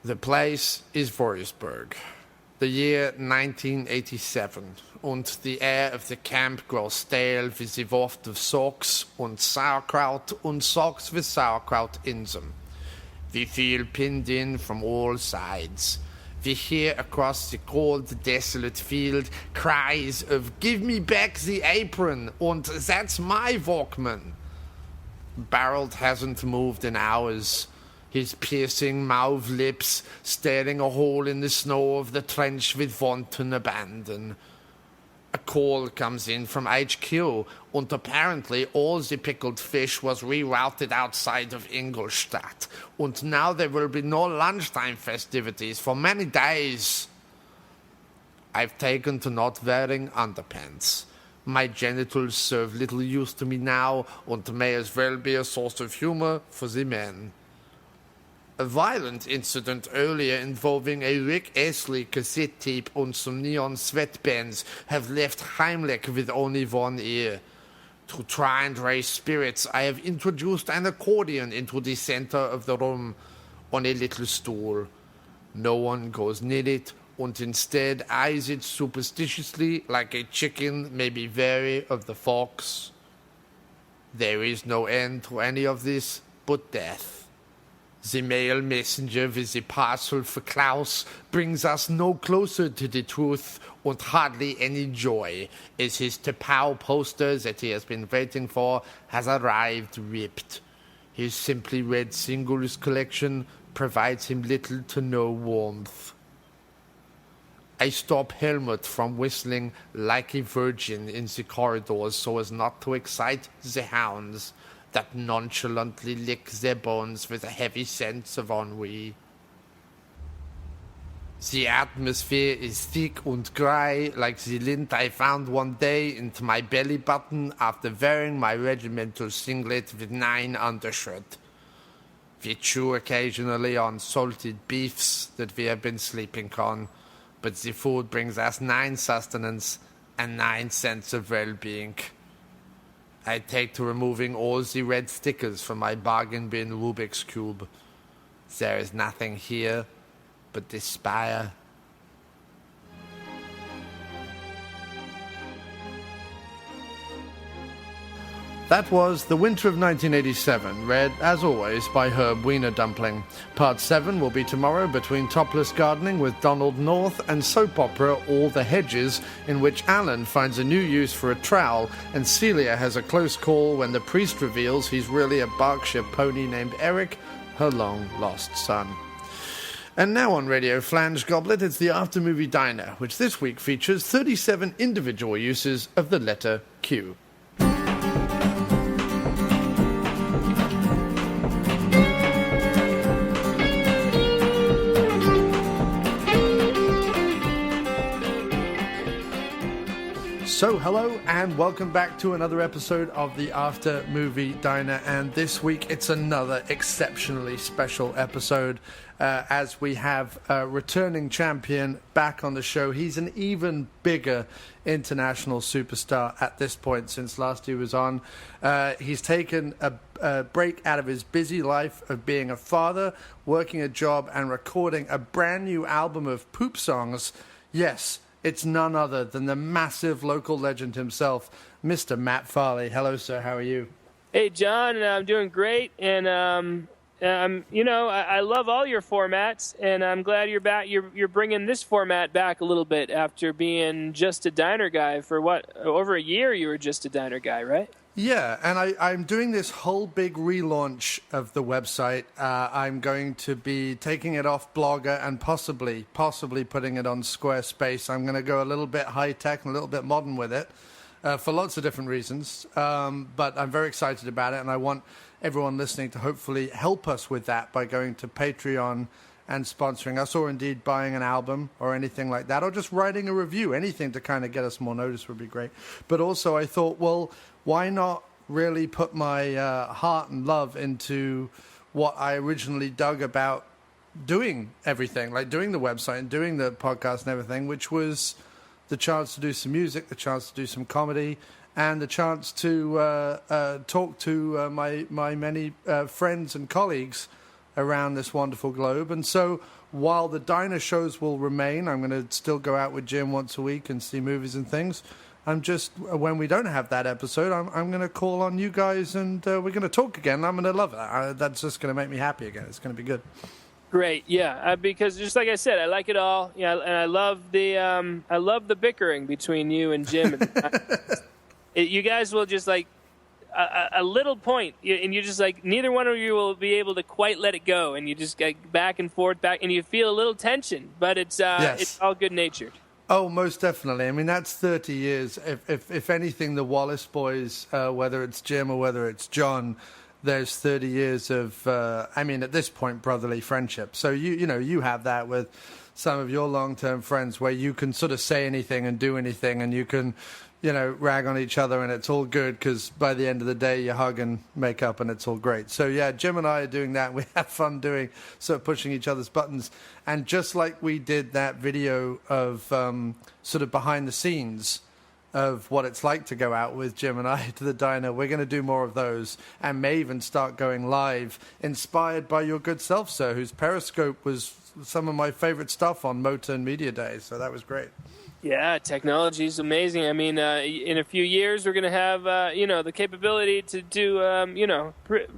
The place is Vorisberg, the year 1987, und the air of the camp grows stale with the waft of socks und sauerkraut und socks with sauerkraut in them. We feel pinned in from all sides. We hear across the cold, desolate field cries of "Give me back the apron" and "That's my Walkman." Barold hasn't moved in hours. His piercing mauve lips staring a hole in the snow of the trench with wanton abandon. A call comes in from HQ, and apparently all the pickled fish was rerouted outside of Ingolstadt, and now there will be no lunchtime festivities for many days. I've taken to not wearing underpants. My genitals serve little use to me now, and may as well be a source of humor for the men. A violent incident earlier involving a Rick Astley cassette tape and some neon sweatbands have left Heimlich with only one ear. To try and raise spirits, I have introduced an accordion into the center of the room on a little stool. No one goes near it, and instead eyes it superstitiously like a chicken may be wary of the fox. There is no end to any of this but death. The mail messenger with the parcel for Klaus brings us no closer to the truth and hardly any joy, as his Tapau poster that he has been waiting for has arrived ripped. His Simply Red Singles collection provides him little to no warmth. I stop Helmut from whistling like a virgin in the corridors so as not to excite the hounds that nonchalantly lick their bones with a heavy sense of ennui. The atmosphere is thick and dry, like the lint I found one day into my belly button after wearing my regimental singlet with 9 undershirt. We chew occasionally on salted beefs that we have been sleeping on, but the food brings us 9 sustenance and 9 cents of well-being. I take to removing all the red stickers from my bargain bin Rubik's Cube. There is nothing here but despair. That was The Winter of 1987, read, as always, by Herb Wiener Dumpling. Part 7 will be tomorrow between Topless Gardening with Donald North and soap opera All the Hedges, in which Alan finds a new use for a trowel and Celia has a close call when the priest reveals he's really a Berkshire pony named Eric, her long-lost son. And now on Radio Flange Goblet, it's the After Movie Diner, which this week features 37 individual uses of the letter Q. So hello and welcome back to another episode of the After Movie Diner, and this week it's another exceptionally special episode as we have a returning champion back on the show. He's an even bigger international superstar at this point since last he was on. He's taken a break out of his busy life of being a father, working a job and recording a brand new album of poop songs. Yes, it's none other than the massive local legend himself, Mr. Matt Farley. Hello, sir. How are you? Hey, John. I'm doing great, and I love all your formats, and I'm glad you're back. You're bringing this format back a little bit after being just a diner guy for over a year. You were just a diner guy, right? Yeah, and I'm doing this whole big relaunch of the website. I'm going to be taking it off Blogger and possibly putting it on Squarespace. I'm going to go a little bit high-tech and a little bit modern with it for lots of different reasons. But I'm very excited about it, and I want everyone listening to hopefully help us with that by going to Patreon and sponsoring us, or indeed buying an album or anything like that, or just writing a review. Anything to kind of get us more notice would be great. But also I thought, well, why not really put my heart and love into what I originally dug about doing everything, like doing the website and doing the podcast and everything, which was the chance to do some music, the chance to do some comedy, and the chance to talk to my many friends and colleagues around this wonderful globe. And so while the diner shows will remain, I'm going to still go out with Jim once a week and see movies and things. I'm just, when we don't have that episode, I'm going to call on you guys and we're going to talk again. I'm going to love it. That's just going to make me happy again. It's going to be good. Great, yeah. Because just like I said, I like it all. Yeah, and I love the bickering between you and Jim. You guys will just like a little point, and you're just like neither one of you will be able to quite let it go, and you just get back and forth, and you feel a little tension, but it's all good natured. Oh, most definitely. I mean, that's 30 years. If anything, the Wallace boys, whether it's Jim or whether it's John, there's 30 years of, at this point, brotherly friendship. So, you have that with some of your long-term friends where you can sort of say anything and do anything and you can, rag on each other and it's all good because by the end of the day you hug and make up and it's all great. So, yeah, Jim and I are doing that. We have fun pushing each other's buttons. And just like we did that video of sort of behind the scenes of what it's like to go out with Jim and I to the diner, we're going to do more of those and may even start going live, inspired by your good self, sir, whose Periscope was some of my favorite stuff on Motern Media Days. So that was great. Yeah, technology is amazing. I mean, in a few years, we're going to have, the capability to do,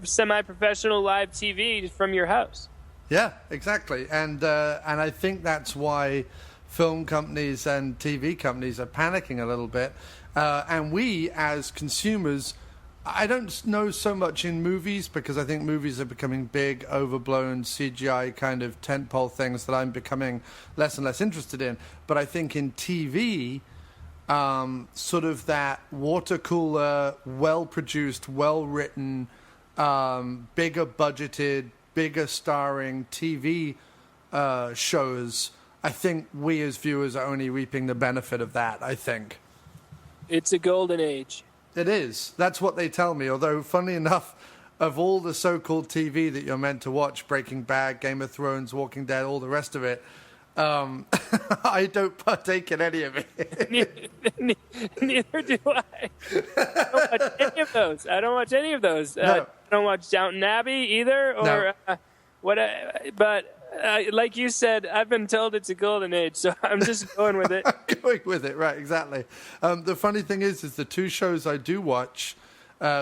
semi-professional live TV from your house. Yeah, exactly. And I think that's why film companies and TV companies are panicking a little bit. And we, as consumers, I don't know so much in movies because I think movies are becoming big, overblown CGI kind of tentpole things that I'm becoming less and less interested in. But I think in TV, sort of that water cooler, well-produced, well-written, bigger budgeted, bigger starring TV shows, I think we as viewers are only reaping the benefit of that, I think. It's a golden age. It is. That's what they tell me. Although, funnily enough, of all the so-called TV that you're meant to watch, Breaking Bad, Game of Thrones, Walking Dead, all the rest of it, I don't partake in any of it. Neither do I. I don't watch any of those. No. I don't watch Downton Abbey either. Or No. But like you said, I've been told it's a golden age, so I'm just going with it. I'm going with it, right, exactly. The funny thing is the two shows I do watch,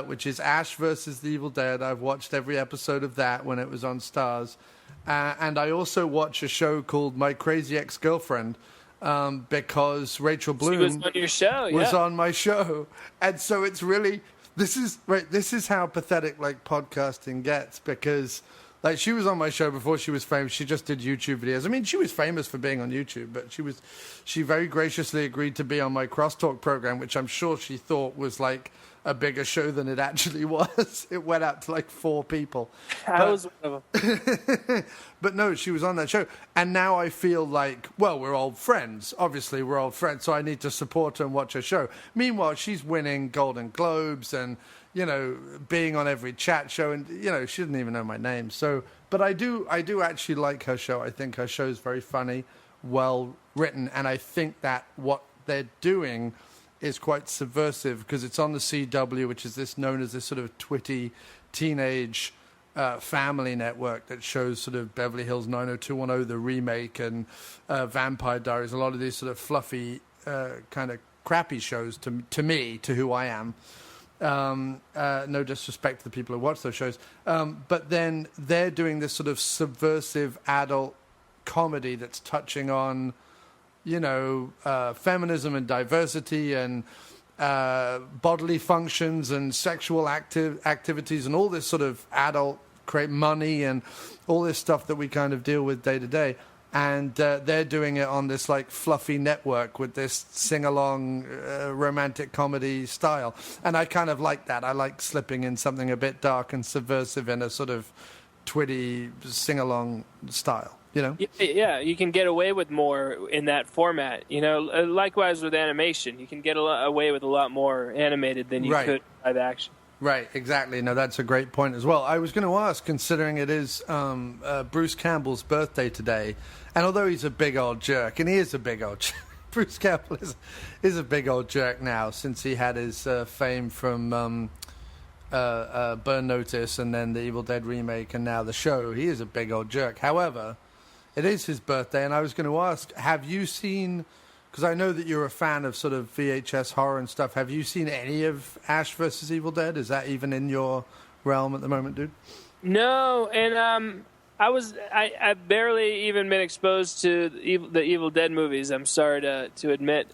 which is Ash versus the Evil Dead. I've watched every episode of that when it was on Stars. And I also watch a show called My Crazy Ex-Girlfriend because Rachel Bloom she was on your show, was on my show. And so it's really, this is how pathetic like podcasting gets because like she was on my show before she was famous. She just did YouTube videos. I mean, she was famous for being on YouTube, but she very graciously agreed to be on my Crosstalk program, which I'm sure she thought was like a bigger show than it actually was. It went out to like 4 people. I was one of them. But no, she was on that show. And now I feel like, well, we're old friends. Obviously, we're old friends, so I need to support her and watch her show. Meanwhile, she's winning Golden Globes and, being on every chat show. And, she didn't even know my name. So, but I do actually like her show. I think her show is very funny, well written. And I think that what they're doing is quite subversive because it's on the CW, which is known as this sort of twitty teenage family network that shows sort of Beverly Hills 90210, the remake, and Vampire Diaries, a lot of these sort of fluffy kind of crappy shows to me, to who I am. No disrespect to the people who watch those shows. But then they're doing this sort of subversive adult comedy that's touching on feminism and diversity and bodily functions and sexual activities and all this sort of adult create money and all this stuff that we kind of deal with day to day. And they're doing it on this like fluffy network with this sing-along romantic comedy style. And I kind of like that. I like slipping in something a bit dark and subversive in a sort of twitty sing-along style. Yeah, you can get away with more in that format. Likewise with animation, you can get away with a lot more animated than you could live action. Right, exactly. No, that's a great point as well. I was going to ask, considering it is Bruce Campbell's birthday today, and although he's a big old jerk, and he is a big old jerk, Bruce Campbell is a big old jerk now since he had his fame from Burn Notice and then the Evil Dead remake and now the show, he is a big old jerk. However, it is his birthday, and I was going to ask, have you seen, because I know that you're a fan of sort of VHS horror and stuff, have you seen any of Ash vs. Evil Dead? Is that even in your realm at the moment, dude? No, and I've barely even been exposed to the Evil Dead movies. I'm sorry to admit.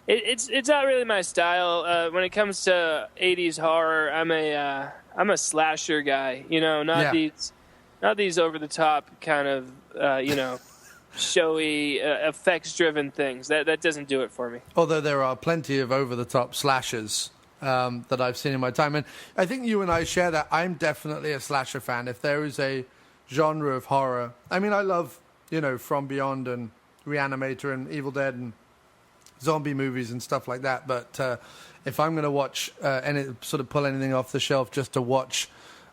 It's not really my style. When it comes to 80s horror, I'm a slasher guy. Not these over the top kind of showy effects driven things. That doesn't do it for me. Although there are plenty of over the top slashers that I've seen in my time, and I think you and I share that. I'm definitely a slasher fan. If there is a genre of horror, I mean, I love From Beyond and Reanimator and Evil Dead and zombie movies and stuff like that. But if I'm going to watch and sort of pull anything off the shelf just to watch,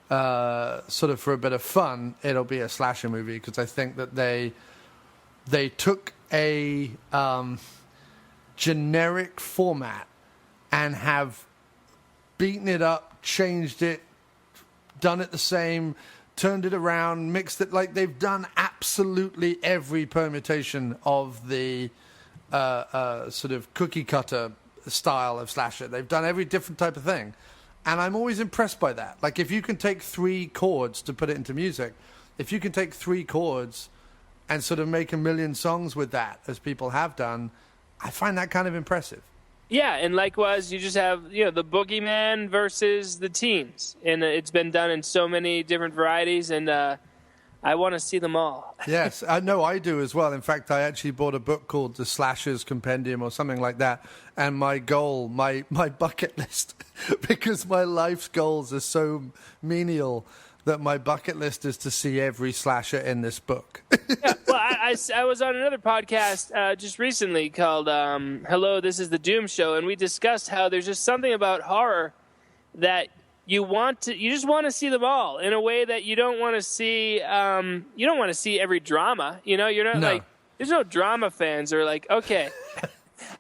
sort of for a bit of fun, it'll be a slasher movie, because I think that they took a generic format and have beaten it up, changed it, done it the same, turned it around, mixed it. Like, they've done absolutely every permutation of the sort of cookie cutter style of slasher. They've done every different type of thing. And I'm always impressed by that. Like, if you can take 3 chords to put it into music, if you can take 3 chords and sort of make a million songs with that, as people have done, I find that kind of impressive. Yeah, and likewise, you just have the boogeyman versus the teens, and it's been done in so many different varieties, and I want to see them all. Yes, I know I do as well. In fact, I actually bought a book called The Slashers Compendium or something like that, and my goal, my bucket list, because my life's goals are so menial, that my bucket list is to see every slasher in this book. Yeah, well, I was on another podcast just recently called Hello, This is the Doom Show, and we discussed how there's just something about horror that you just want to see them all in a way that you don't want to see every drama. You're not like, there's no drama fans are like, okay,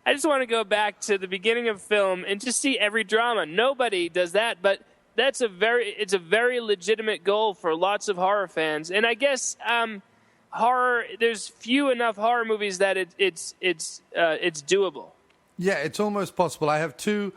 I just want to go back to the beginning of film and just see every drama. Nobody does that, but it's a very legitimate goal for lots of horror fans. And I guess horror, there's few enough horror movies that it's doable. Yeah, it's almost possible. I have two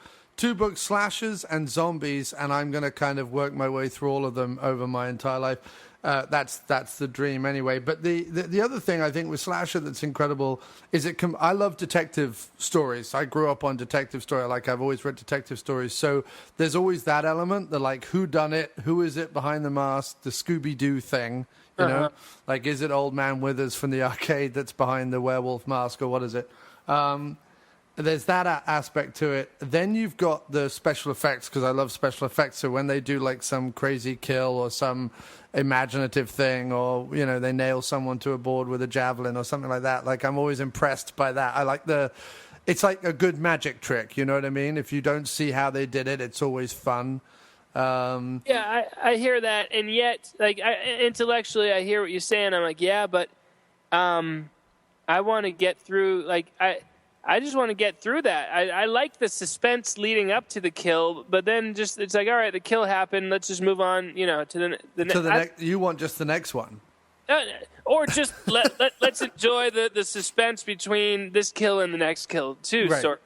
books, slashers and zombies, and I'm going to kind of work my way through all of them over my entire life. That's the dream anyway. But the other thing I think with slasher that's incredible is I love detective stories. I grew up on detective story. Like, I've always read detective stories. So there's always that element, the like, who done it? Who is it behind the mask? The Scooby-Doo thing, you know? Like, is it Old Man Withers from the arcade that's behind the werewolf mask, or what is it? There's that aspect to it. Then you've got the special effects, because I love special effects. So when they do like some crazy kill or some imaginative thing, or they nail someone to a board with a javelin or something like that, like, I'm always impressed by that. I like it's like a good magic trick, you know what I mean? If you don't see how they did it, it's always fun. Yeah, I hear that, and yet, like, intellectually, I hear what you're saying. I'm like, yeah, but I want to get through. Like, I just want to get through that. I like the suspense leading up to the kill, but then just it's like, all right, the kill happened. Let's just move on, to the next. You want just the next one, or just let's enjoy the suspense between this kill and the next kill too. Right. Sort,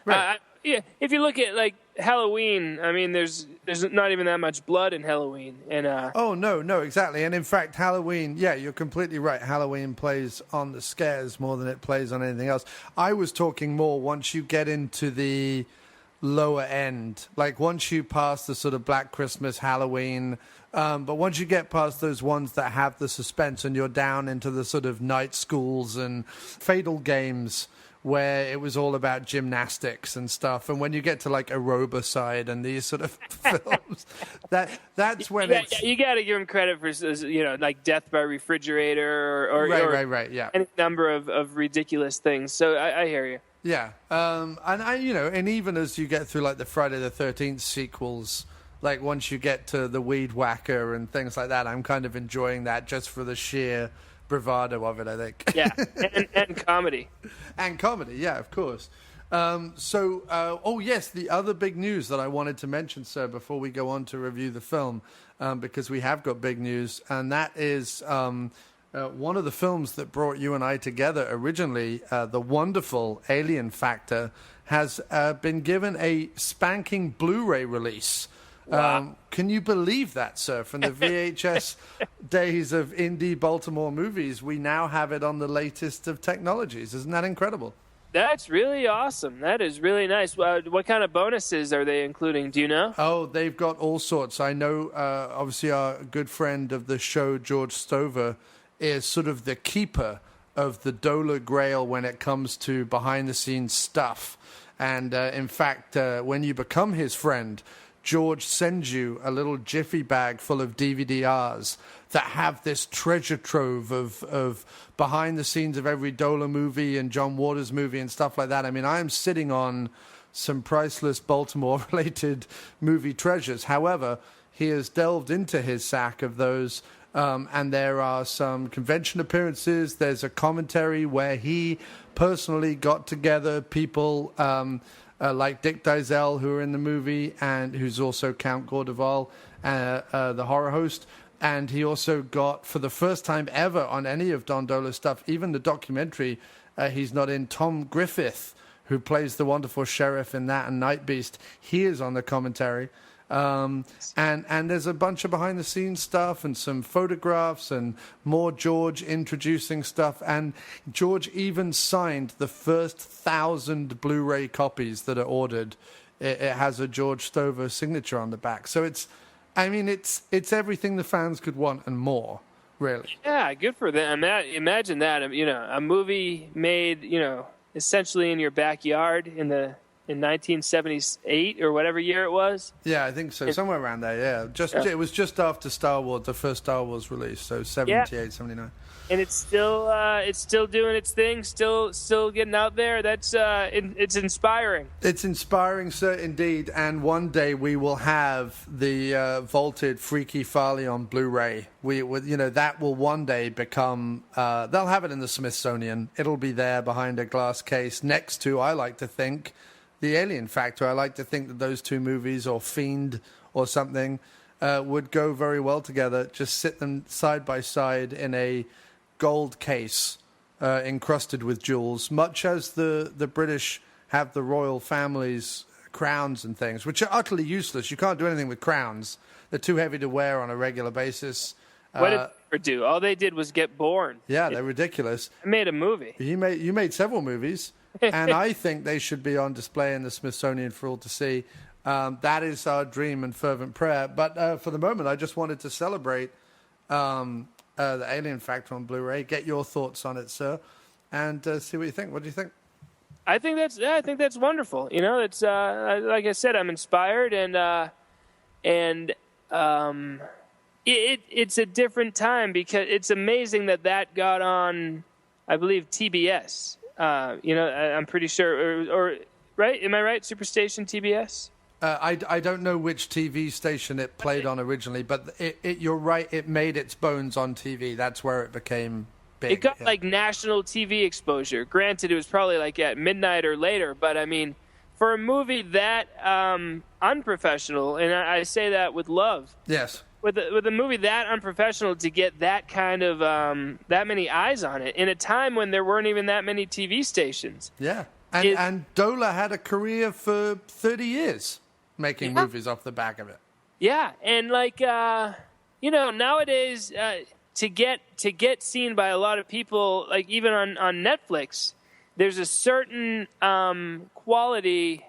right. Yeah. If you look at like Halloween, I mean, there's not even that much blood in Halloween, and oh no, exactly. And in fact, Halloween, yeah, you're completely right. Halloween plays on the scares more than it plays on anything else. I was talking more once you get into the lower end, like once you pass the sort of Black Christmas, Halloween, but once you get past those ones that have the suspense, and you're down into the sort of night schools and Fatal Games, where it was all about gymnastics and stuff, and when you get to like Aerobicide and these sort of films, that's when you got to give them credit for like Death by Refrigerator or right, yeah, any number of ridiculous things. So I hear you. Yeah, and and even as you get through like the Friday the 13th sequels, like once you get to the Weed Whacker and things like that, I'm kind of enjoying that just for the sheer bravado of it, I think. Yeah, and comedy. And comedy, yeah, of course. Oh yes, the other big news that I wanted to mention, sir, before we go on to review the film, because we have got big news, and that is one of the films that brought you and I together originally, the wonderful Alien Factor, has been given a spanking Blu-ray release. Wow. Can you believe that, sir? From the VHS days of indie Baltimore movies, we now have it on the latest of technologies. Isn't that incredible? That's really awesome. That is really nice. What kind of bonuses are they including? Do you know? Oh, they've got all sorts. I know, obviously, our good friend of the show, George Stover, is sort of the keeper of the Dohler Grail when it comes to behind-the-scenes stuff. And, in fact, when you become his friend, George sends you a little jiffy bag full of DVD-Rs that have this treasure trove of behind the scenes of every Dohler movie and John Waters movie and stuff like that. I mean, I am sitting on some priceless Baltimore-related movie treasures. However, he has delved into his sack of those, and there are some convention appearances. There's a commentary where he personally got together people like Dick Dizelle, who are in the movie, and who's also Count Gordeval, the horror host. And he also got, for the first time ever on any of Don Dohler's stuff, even the documentary, he's not in, Tom Griffith, who plays the wonderful sheriff in that and Night Beast. He is on the commentary. And there's a bunch of behind-the-scenes stuff and some photographs and more George introducing stuff. And George even signed the first 1,000 Blu-ray copies that are ordered. It has a George Stover signature on the back. So it's everything the fans could want and more, really. Yeah, good for them. Imagine that. A movie made, essentially in your backyard in 1978 or whatever year it was. Yeah, I think so. Somewhere around there, yeah. It was just after Star Wars, the first Star Wars release, so 78, 79. And it's still doing its thing, still getting out there. That's it's inspiring. It's inspiring, sir, indeed. And one day we will have the vaulted Freaky Farley on Blu-ray. That will one day become. They'll have it in the Smithsonian. It'll be there behind a glass case next to, I like to think, the Alien Factor. I like to think that those two movies, or Fiend or something, would go very well together. Just sit them side by side in a gold case encrusted with jewels, much as the British have the royal family's crowns and things, which are utterly useless. You can't do anything with crowns. They're too heavy to wear on a regular basis. What did they ever do? All they did was get born. Yeah, they're ridiculous. I made a movie. You made several movies, and I think they should be on display in the Smithsonian for all to see. That is our dream and fervent prayer. But for the moment, I just wanted to celebrate the Alien Factor on Blu-ray. Get your thoughts on it, sir, and see what you think. What do you think? I think that's wonderful. It's like I said, I'm inspired, and it's a different time, because it's amazing that got on, I believe, TBS. I'm pretty sure, or right? Am I right? Superstation TBS. I don't know which TV station it played on originally, but you're right. It made its bones on TV. That's where it became big. It got like national TV exposure. Granted, it was probably like at midnight or later, but I mean, for a movie that unprofessional, and I say that with love. Yes. With a movie that unprofessional, to get that kind of that many eyes on it in a time when there weren't even that many TV stations. Yeah, and Dohler had a career for 30 years. Making movies off the back of it. Yeah, and nowadays to get seen by a lot of people, like even on Netflix, there's a certain quality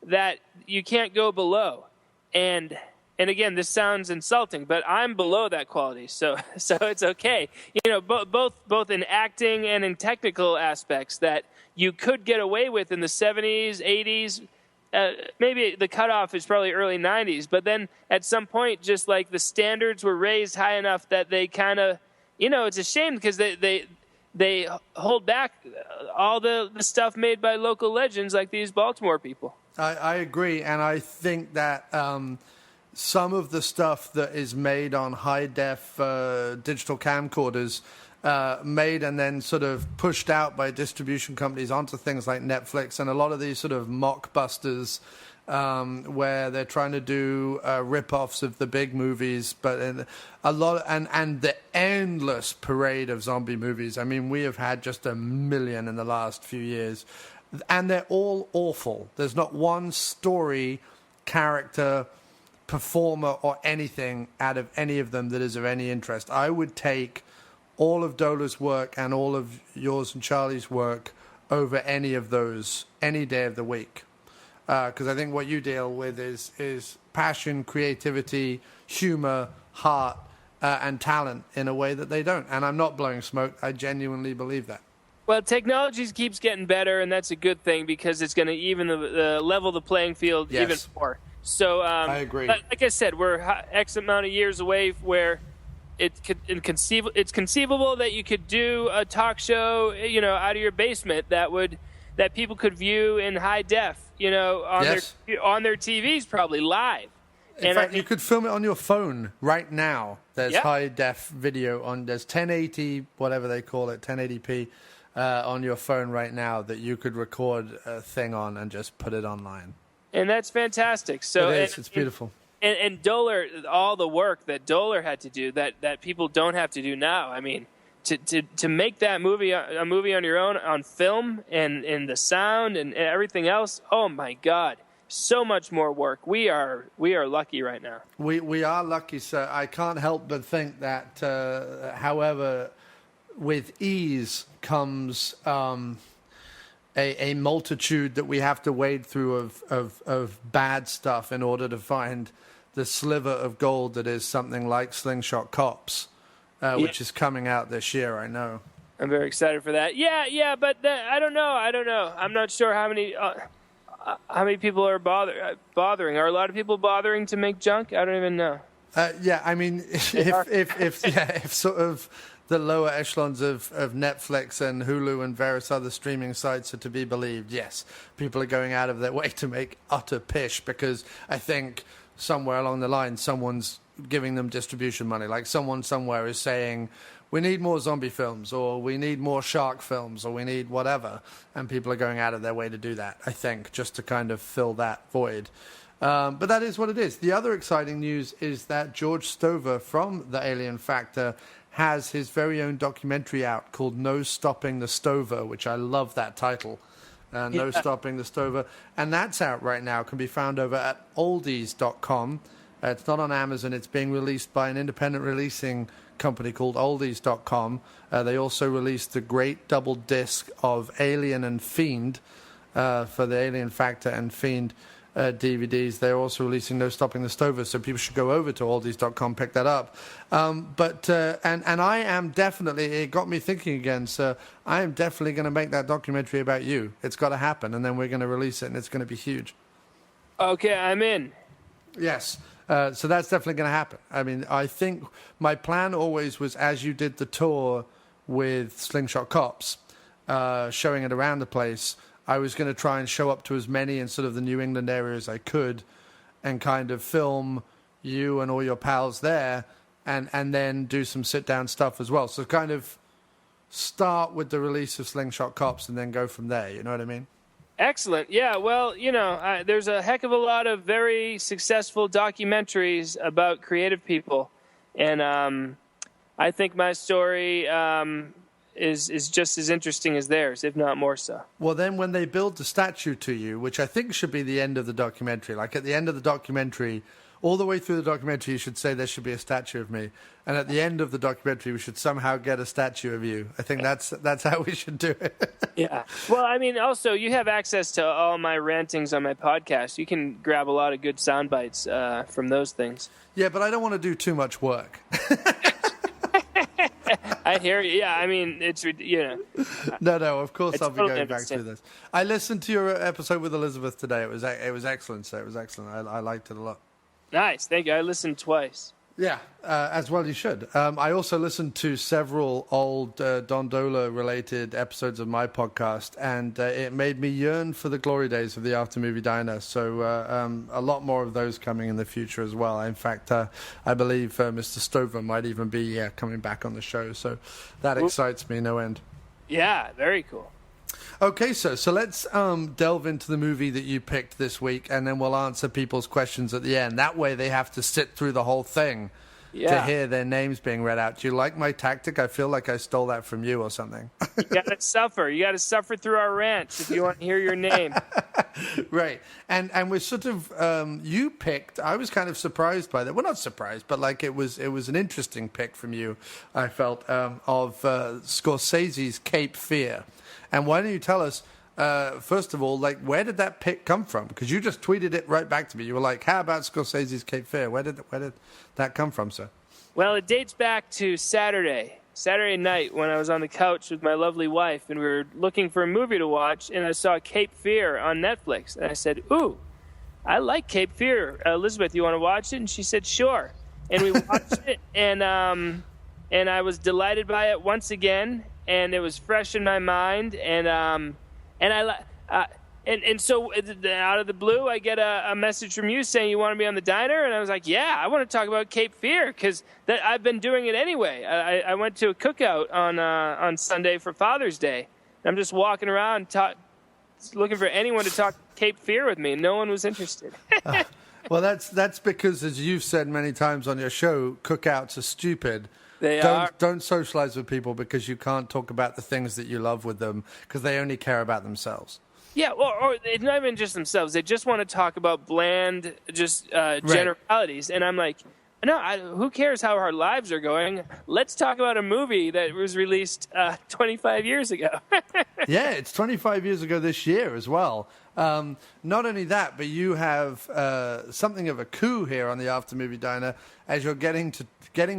that you can't go below. And again, this sounds insulting, but I'm below that quality, so it's okay. Both in acting and in technical aspects that you could get away with in the 70s, 80s. Maybe the cutoff is probably early 90s, but then at some point, just like the standards were raised high enough that they kind of, it's a shame, because they hold back all the stuff made by local legends like these Baltimore people. I agree, and I think that some of the stuff that is made on high-def digital camcorders made and then sort of pushed out by distribution companies onto things like Netflix, and a lot of these sort of mockbusters where they're trying to do rip-offs of the big movies, but and the endless parade of zombie movies. I mean, we have had just a million in the last few years, and they're all awful. There's not one story, character, performer, or anything out of any of them that is of any interest. I would take all of Dohler's work and all of yours and Charlie's work over any of those any day of the week. Because I think what you deal with is passion, creativity, humor, heart, and talent in a way that they don't. And I'm not blowing smoke. I genuinely believe that. Well, technology keeps getting better, and that's a good thing because it's going to even the level the playing field even more. So I agree. Like I said, we're X amount of years away where it's conceivable that you could do a talk show, out of your basement that people could view in high def, on their TVs, probably live. In fact, you could film it on your phone right now. There's high def video there's 1080, whatever they call it, 1080p on your phone right now that you could record a thing on and just put it online. And that's fantastic. So it's beautiful. And Dohler, all the work that Dohler had to do that people don't have to do now. I mean, to make that movie a movie on your own on film and the sound and everything else. Oh my God, so much more work. We are lucky right now. We are lucky, sir. I can't help but think that, however, with ease comes a multitude that we have to wade through of bad stuff in order to find the sliver of gold that is something like Slingshot Cops, which is coming out this year, I know. I'm very excited for that. Yeah, but I don't know. I'm not sure how many people are bothering. Are a lot of people bothering to make junk? I don't even know. Yeah, I mean, if sort of the lower echelons of Netflix and Hulu and various other streaming sites are to be believed, yes, people are going out of their way to make utter pish because I think somewhere along the line someone's giving them distribution money. Like someone somewhere is saying, we need more zombie films, or we need more shark films, or we need whatever. And people are going out of their way to do that, I think, just to kind of fill that void. But that is what it is. The other exciting news is that George Stover from The Alien Factor has his very own documentary out called No Stopping the Stover, which I love that title. No Stopping the Stover. And that's out right now. Can be found over at oldies.com. It's not on Amazon. It's being released by an independent releasing company called oldies.com. They also released the great double disc of Alien and Fiend for the Alien Factor and Fiend DVDs. They're also releasing No Stopping the Stover, so people should go over to oldies.com, pick that up. But I am definitely, it got me thinking again, so I am definitely going to make that documentary about you. It's got to happen, and then we're going to release it, and it's going to be huge. Okay, I'm in. Yes. So that's definitely going to happen. I mean, I think my plan always was, as you did the tour with Slingshot Cops, showing it around the place, I was going to try and show up to as many in sort of the New England area as I could and kind of film you and all your pals there and then do some sit-down stuff as well. So kind of start with the release of Slingshot Cops and then go from there, you know what I mean? Excellent. Yeah, well, there's a heck of a lot of very successful documentaries about creative people. And I think my story is just as interesting as theirs, if not more so. Well, then when they build the statue to you, which I think should be the end of the documentary, like at the end of the documentary, all the way through the documentary, you should say there should be a statue of me. And at the end of the documentary, we should somehow get a statue of you. I think that's how we should do it. Yeah. Well, I mean, also, you have access to all my rantings on my podcast. You can grab a lot of good sound bites from those things. Yeah, but I don't want to do too much work. I hear you. Yeah, I mean, No, of course I'll be going back through this. I listened to your episode with Elizabeth today. It was excellent, so it was excellent. I liked it a lot. Nice. Thank you. I listened twice. Yeah, as well you should. I also listened to several old Don Dohler related episodes of my podcast, and it made me yearn for the glory days of the After Movie Diner. So a lot more of those coming in the future as well. In fact, I believe Mr. Stover might even be coming back on the show. So that excites me no end. Yeah, very cool. Okay, so let's delve into the movie that you picked this week, and then we'll answer people's questions at the end. That way they have to sit through the whole thing to hear their names being read out. Do you like my tactic? I feel like I stole that from you or something. You got to suffer. You got to suffer through our rants if you want to hear your name. Right. And we're sort of, you picked, I was kind of surprised by that. Well, not surprised, but like it was an interesting pick from you, I felt, of Scorsese's Cape Fear. And why don't you tell us, first of all, like, where did that pick come from? Because you just tweeted it right back to me. You were like, how about Scorsese's Cape Fear? Where did that come from, sir? Well, it dates back to Saturday night when I was on the couch with my lovely wife, and we were looking for a movie to watch, and I saw Cape Fear on Netflix. And I said, ooh, I like Cape Fear. Elizabeth, you want to watch it? And she said, sure. And we watched it, and I was delighted by it once again. And it was fresh in my mind, and so out of the blue, I get a message from you saying you want to be on the diner, and I was like, yeah, I want to talk about Cape Fear because I've been doing it anyway. I went to a cookout on Sunday for Father's Day. I'm just walking around looking for anyone to talk Cape Fear with me, and no one was interested. Well, that's because, as you've said many times on your show, cookouts are stupid. Don't socialize with people because you can't talk about the things that you love with them because they only care about themselves. Yeah, or it's not even just themselves. They just want to talk about bland, generalities. And I'm like, no, who cares how our lives are going? Let's talk about a movie that was released 25 years ago. Yeah, it's 25 years ago this year as well. Not only that, but you have something of a coup here on the After Movie Diner as you're getting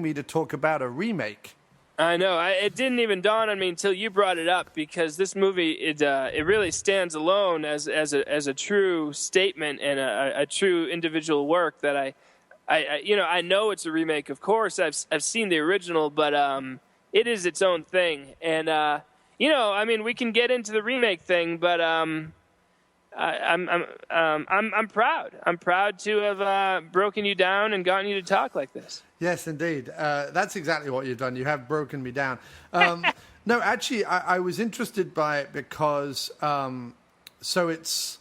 me to talk about a remake. I know. It didn't even dawn on me until you brought it up because this movie it really stands alone as a true statement and a true individual work that I know it's a remake. Of course, I've seen the original, but it is its own thing. And we can get into the remake thing, but I'm proud. I'm proud to have broken you down and gotten you to talk like this. Yes, indeed. That's exactly what you've done. You have broken me down. No, actually, I was interested by it because so it's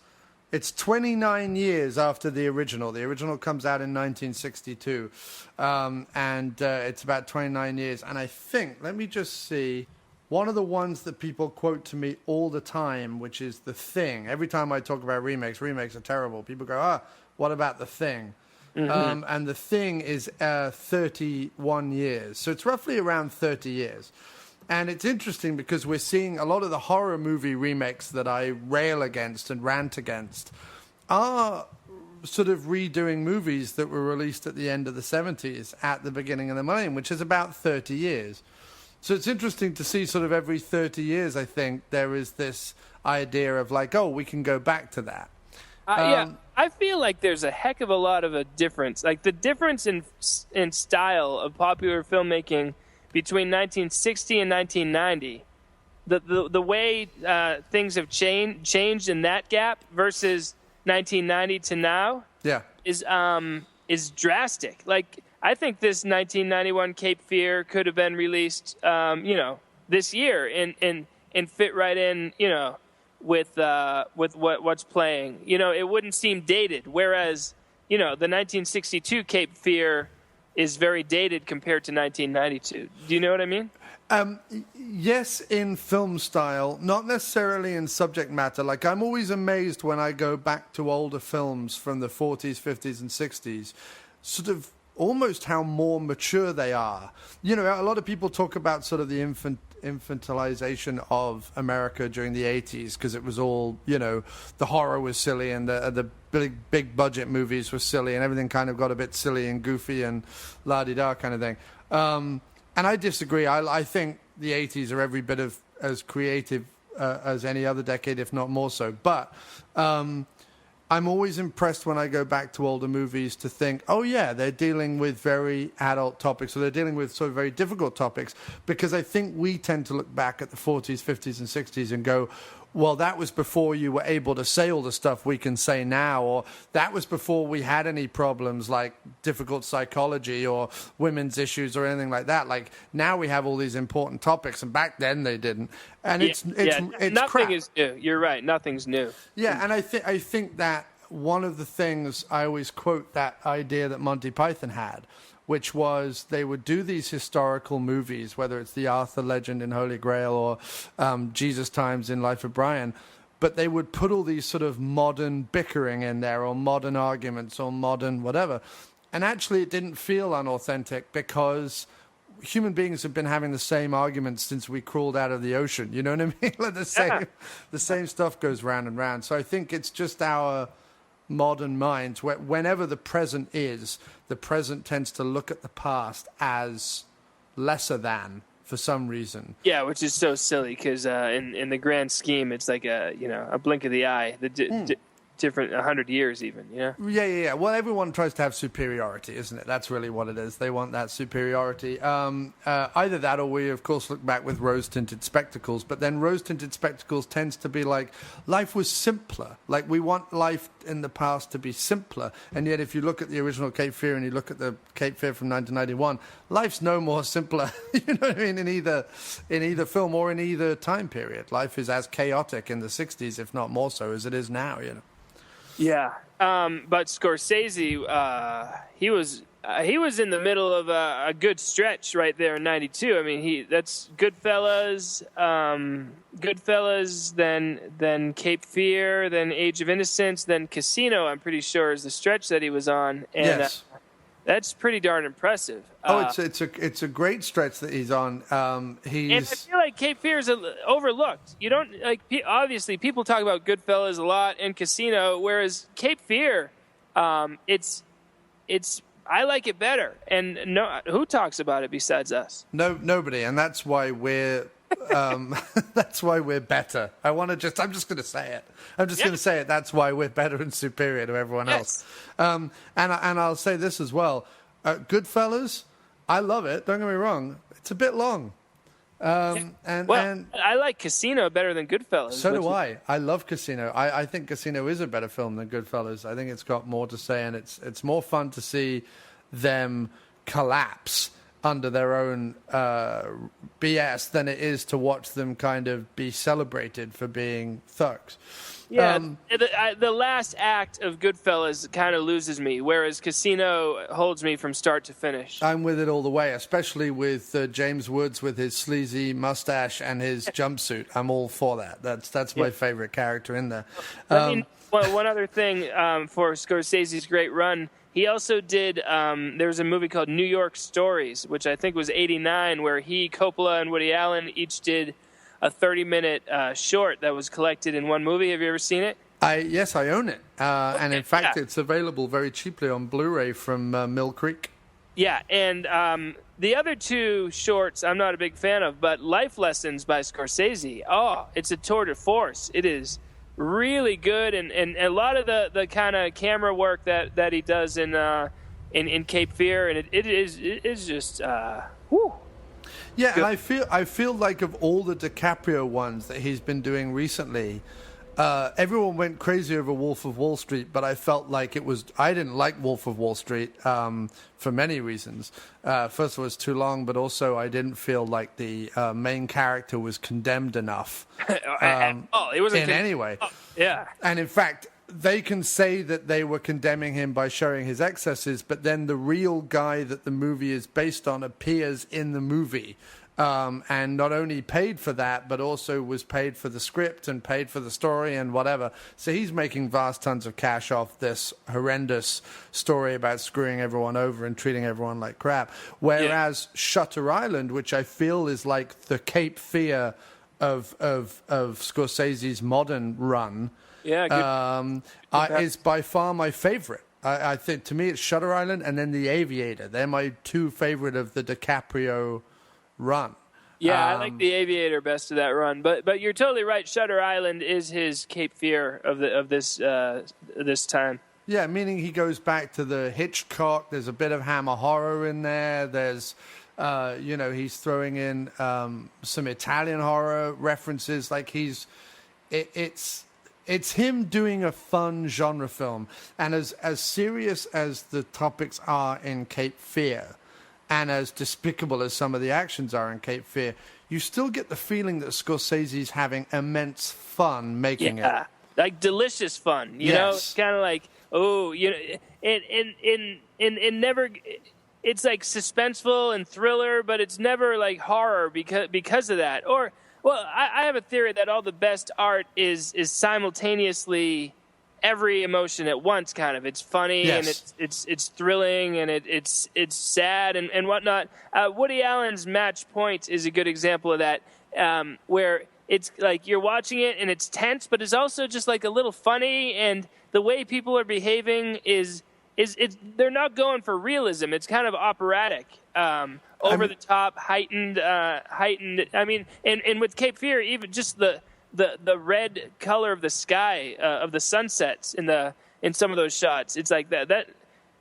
29 years after the original. The original comes out in 1962, and it's about 29 years. And I think, let me just see. One of the ones that people quote to me all the time, which is The Thing. Every time I talk about remakes are terrible. People go, what about The Thing? Mm-hmm. And The Thing is 31 years. So it's roughly around 30 years. And it's interesting because we're seeing a lot of the horror movie remakes that I rail against and rant against are sort of redoing movies that were released at the end of the 70s, at the beginning of the millennium, which is about 30 years. So it's interesting to see sort of every 30 years, I think, there is this idea of like, we can go back to that. Yeah, I feel like there's a heck of a lot of a difference. Like the difference in style of popular filmmaking between 1960 and 1990, the way things have changed in that gap versus 1990 to now is drastic. Like, I think this 1991 Cape Fear could have been released, this year and fit right in, with what's playing. It wouldn't seem dated. Whereas, the 1962 Cape Fear is very dated compared to 1992. Do you know what I mean? Yes, in film style, not necessarily in subject matter. Like, I'm always amazed when I go back to older films from the 40s, 50s, and 60s, sort of almost how more mature they are. A lot of people talk about sort of the infantilization of America during the 80s because it was all, the horror was silly and the big budget movies were silly and everything kind of got a bit silly and goofy and la-di-da kind of thing. And I disagree. I think the 80s are every bit of as creative as any other decade, if not more so. But I'm always impressed when I go back to older movies to think, oh yeah, they're dealing with very adult topics, or they're dealing with sort of very difficult topics, because I think we tend to look back at the 40s, 50s, and 60s and go, well, that was before you were able to say all the stuff we can say now, or that was before we had any problems like difficult psychology or women's issues or anything like that. Like, now we have all these important topics, and back then they didn't. And it's nothing crap. is new. You're right. Nothing's new. Yeah, and I think that one of the things, I always quote that idea that Monty Python had, which was they would do these historical movies, whether it's the Arthur legend in Holy Grail or Jesus Times in Life of Brian, but they would put all these sort of modern bickering in there, or modern arguments, or modern whatever. And actually it didn't feel unauthentic, because human beings have been having the same arguments since we crawled out of the ocean. You know what I mean? Like the same stuff goes round and round. So I think it's just our modern minds, where whenever the present is, the present tends to look at the past as lesser than, for some reason. Yeah, which is so silly, because in the grand scheme, it's like a blink of the eye. Different 100 years even, Yeah. Well, everyone tries to have superiority, isn't it? That's really what it is. They want that superiority. Either that, or we, of course, look back with rose-tinted spectacles. But then rose-tinted spectacles tends to be like, life was simpler. Like, we want life in the past to be simpler. And yet, if you look at the original Cape Fear and you look at the Cape Fear from 1991, life's no more simpler. You know what I mean? In either film or in either time period, life is as chaotic in the 60s, if not more so, as it is now. Yeah, but Scorsese, he was in the middle of a good stretch right there in '92. I mean, that's Goodfellas, then Cape Fear, then Age of Innocence, then Casino. I'm pretty sure is the stretch that he was on, and yes. That's pretty darn impressive. It's a great stretch that he's on. And I feel like Cape Fear is overlooked. You don't obviously people talk about Goodfellas a lot and Casino, whereas Cape Fear, it's I like it better. And who talks about it besides us? Nobody, and that's why we're that's why we're better. I'm just going to say it. I'm just going to say it. That's why we're better and superior to everyone else. And I'll say this as well. Goodfellas, I love it. Don't get me wrong. It's a bit long. And I like Casino better than Goodfellas. So do I. I love Casino. I think Casino is a better film than Goodfellas. I think it's got more to say, and it's more fun to see them collapse under their own BS than it is to watch them kind of be celebrated for being thugs. Yeah, the last act of Goodfellas kind of loses me, whereas Casino holds me from start to finish. I'm with it all the way, especially with James Woods with his sleazy mustache and his jumpsuit. I'm all for that. That's my favorite character in there. One other thing for Scorsese's great run, he also did, there was a movie called New York Stories, which I think was 1989, where Coppola, and Woody Allen each did a 30-minute short that was collected in one movie. Have you ever seen it? Yes, I own it. And in fact, it's available very cheaply on Blu-ray from Mill Creek. Yeah, and the other two shorts I'm not a big fan of, but Life Lessons by Scorsese, it's a tour de force. It is really good, and a lot of the kind of camera work that he does in Cape Fear, and it is just whew. Yeah, good. And I feel like of all the DiCaprio ones that he's been doing recently, everyone went crazy over Wolf of Wall Street, but I felt like I didn't like Wolf of Wall Street for many reasons. First of all, it was too long, but also I didn't feel like the main character was condemned enough. It wasn't in any way. Yeah. And in fact, they can say that they were condemning him by showing his excesses, but then the real guy that the movie is based on appears in the movie. And not only paid for that, but also was paid for the script and paid for the story and whatever. So he's making vast tons of cash off this horrendous story about screwing everyone over and treating everyone like crap. Whereas Shutter Island, which I feel is like the Cape Fear of Scorsese's modern run, is by far my favorite. I think, to me, it's Shutter Island and then The Aviator. They're my two favorite of the DiCaprio run. Yeah, I like The Aviator best of that run, but you're totally right. Shutter Island is his Cape Fear of this time. Yeah, meaning he goes back to the Hitchcock. There's a bit of Hammer horror in there. There's, he's throwing in some Italian horror references. Like it's him doing a fun genre film. And as serious as the topics are in Cape Fear, and as despicable as some of the actions are in Cape Fear, you still get the feeling that Scorsese's having immense fun making it. Like delicious fun. You know, it's kind of like, it's like suspenseful and thriller, but it's never like horror because of that. Or, well, I have a theory that all the best art is simultaneously every emotion at once, kind of. It's funny and it's thrilling and it's sad and whatnot. Woody Allen's Match Point is a good example of that, where it's like you're watching it and it's tense, but it's also just like a little funny, and the way people are behaving is they're not going for realism. It's kind of operatic, over the top, heightened. I mean, and with Cape Fear, even just the red color of the sky, of the sunsets in some of those shots. It's like that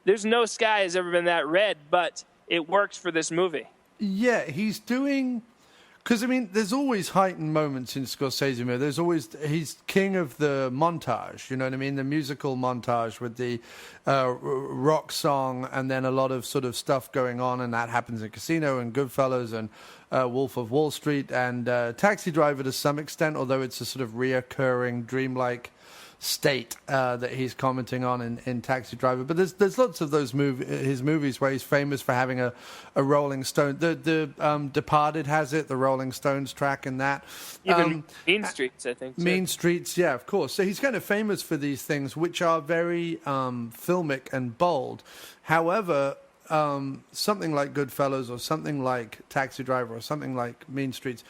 there's no sky has ever been that red, but it works for this movie. Yeah, he's doing, because I mean, there's always heightened moments in Scorsese. He's king of the montage. You know what I mean? The musical montage with the rock song, and then a lot of sort of stuff going on, and that happens in Casino and Goodfellas and Wolf of Wall Street and Taxi Driver to some extent, although it's a sort of reoccurring dreamlike state that he's commenting on in Taxi Driver. But there's lots of those his movies where he's famous for having a Rolling Stone. The Departed has it, the Rolling Stones track in that. Even Mean Streets, I think. Mean Streets, yeah, of course. So he's kind of famous for these things, which are very filmic and bold. However, something like Goodfellas or something like Taxi Driver or something like Mean Streets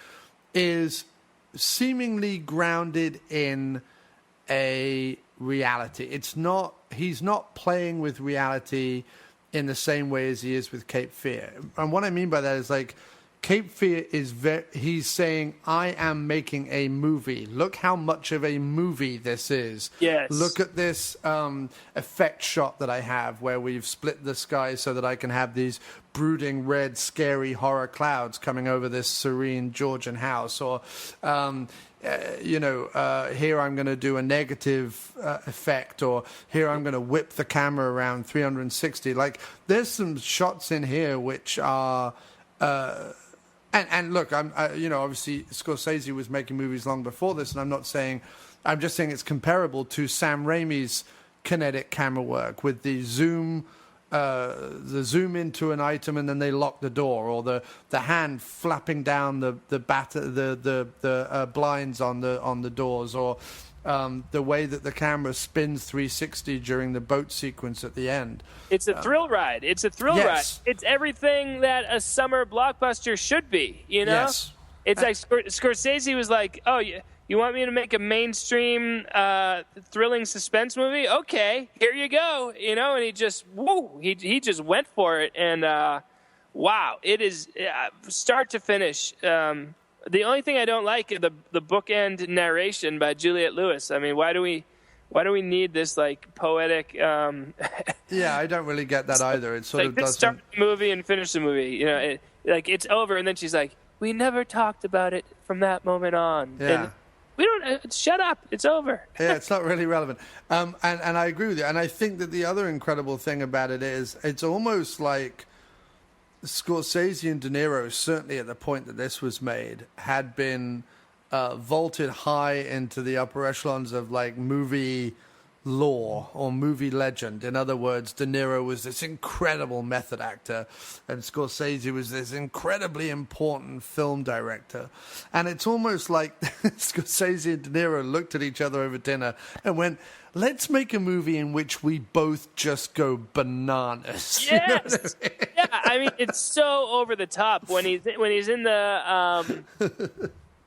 is seemingly grounded in a reality. He's not playing with reality in the same way as he is with Cape Fear. And what I mean by that is, like, Cape Fear is he's saying, I am making a movie. Look how much of a movie this is. Yes. Look at this effect shot that I have where we've split the sky so that I can have these brooding red, scary horror clouds coming over this serene Georgian house. Or, here I'm going to do a negative effect, or here I'm going to whip the camera around 360. Like, there's some shots in here which are... And look, obviously Scorsese was making movies long before this, and I'm just saying it's comparable to Sam Raimi's kinetic camera work with the zoom into an item and then they lock the door, or the hand flapping down the blinds on the doors, or the way that the camera spins 360 during the boat sequence at the end. It's a thrill ride. It's a thrill ride. It's everything that a summer blockbuster should be, you know? Yes. It's like Scorsese was like, oh, you want me to make a mainstream thrilling suspense movie? Okay, here you go. You know, and he just went for it. And wow, it is start to finish. The only thing I don't like is the bookend narration by Juliette Lewis. I mean, why do we need this like poetic? Yeah, I don't really get that either. It sort of doesn't start the movie and finish the movie. You know, it's over, and then she's like, "We never talked about it from that moment on." Yeah. And we don't. Shut up! It's over. Yeah, it's not really relevant. And I agree with you. And I think that the other incredible thing about it is it's almost like Scorsese and De Niro, certainly at the point that this was made, had been vaulted high into the upper echelons of like movie lore or movie legend. In other words, De Niro was this incredible method actor and Scorsese was this incredibly important film director. And it's almost like Scorsese and De Niro looked at each other over dinner and went, let's make a movie in which we both just go bananas. Yes. You know what I mean? Yeah, I mean, it's so over the top when he's in the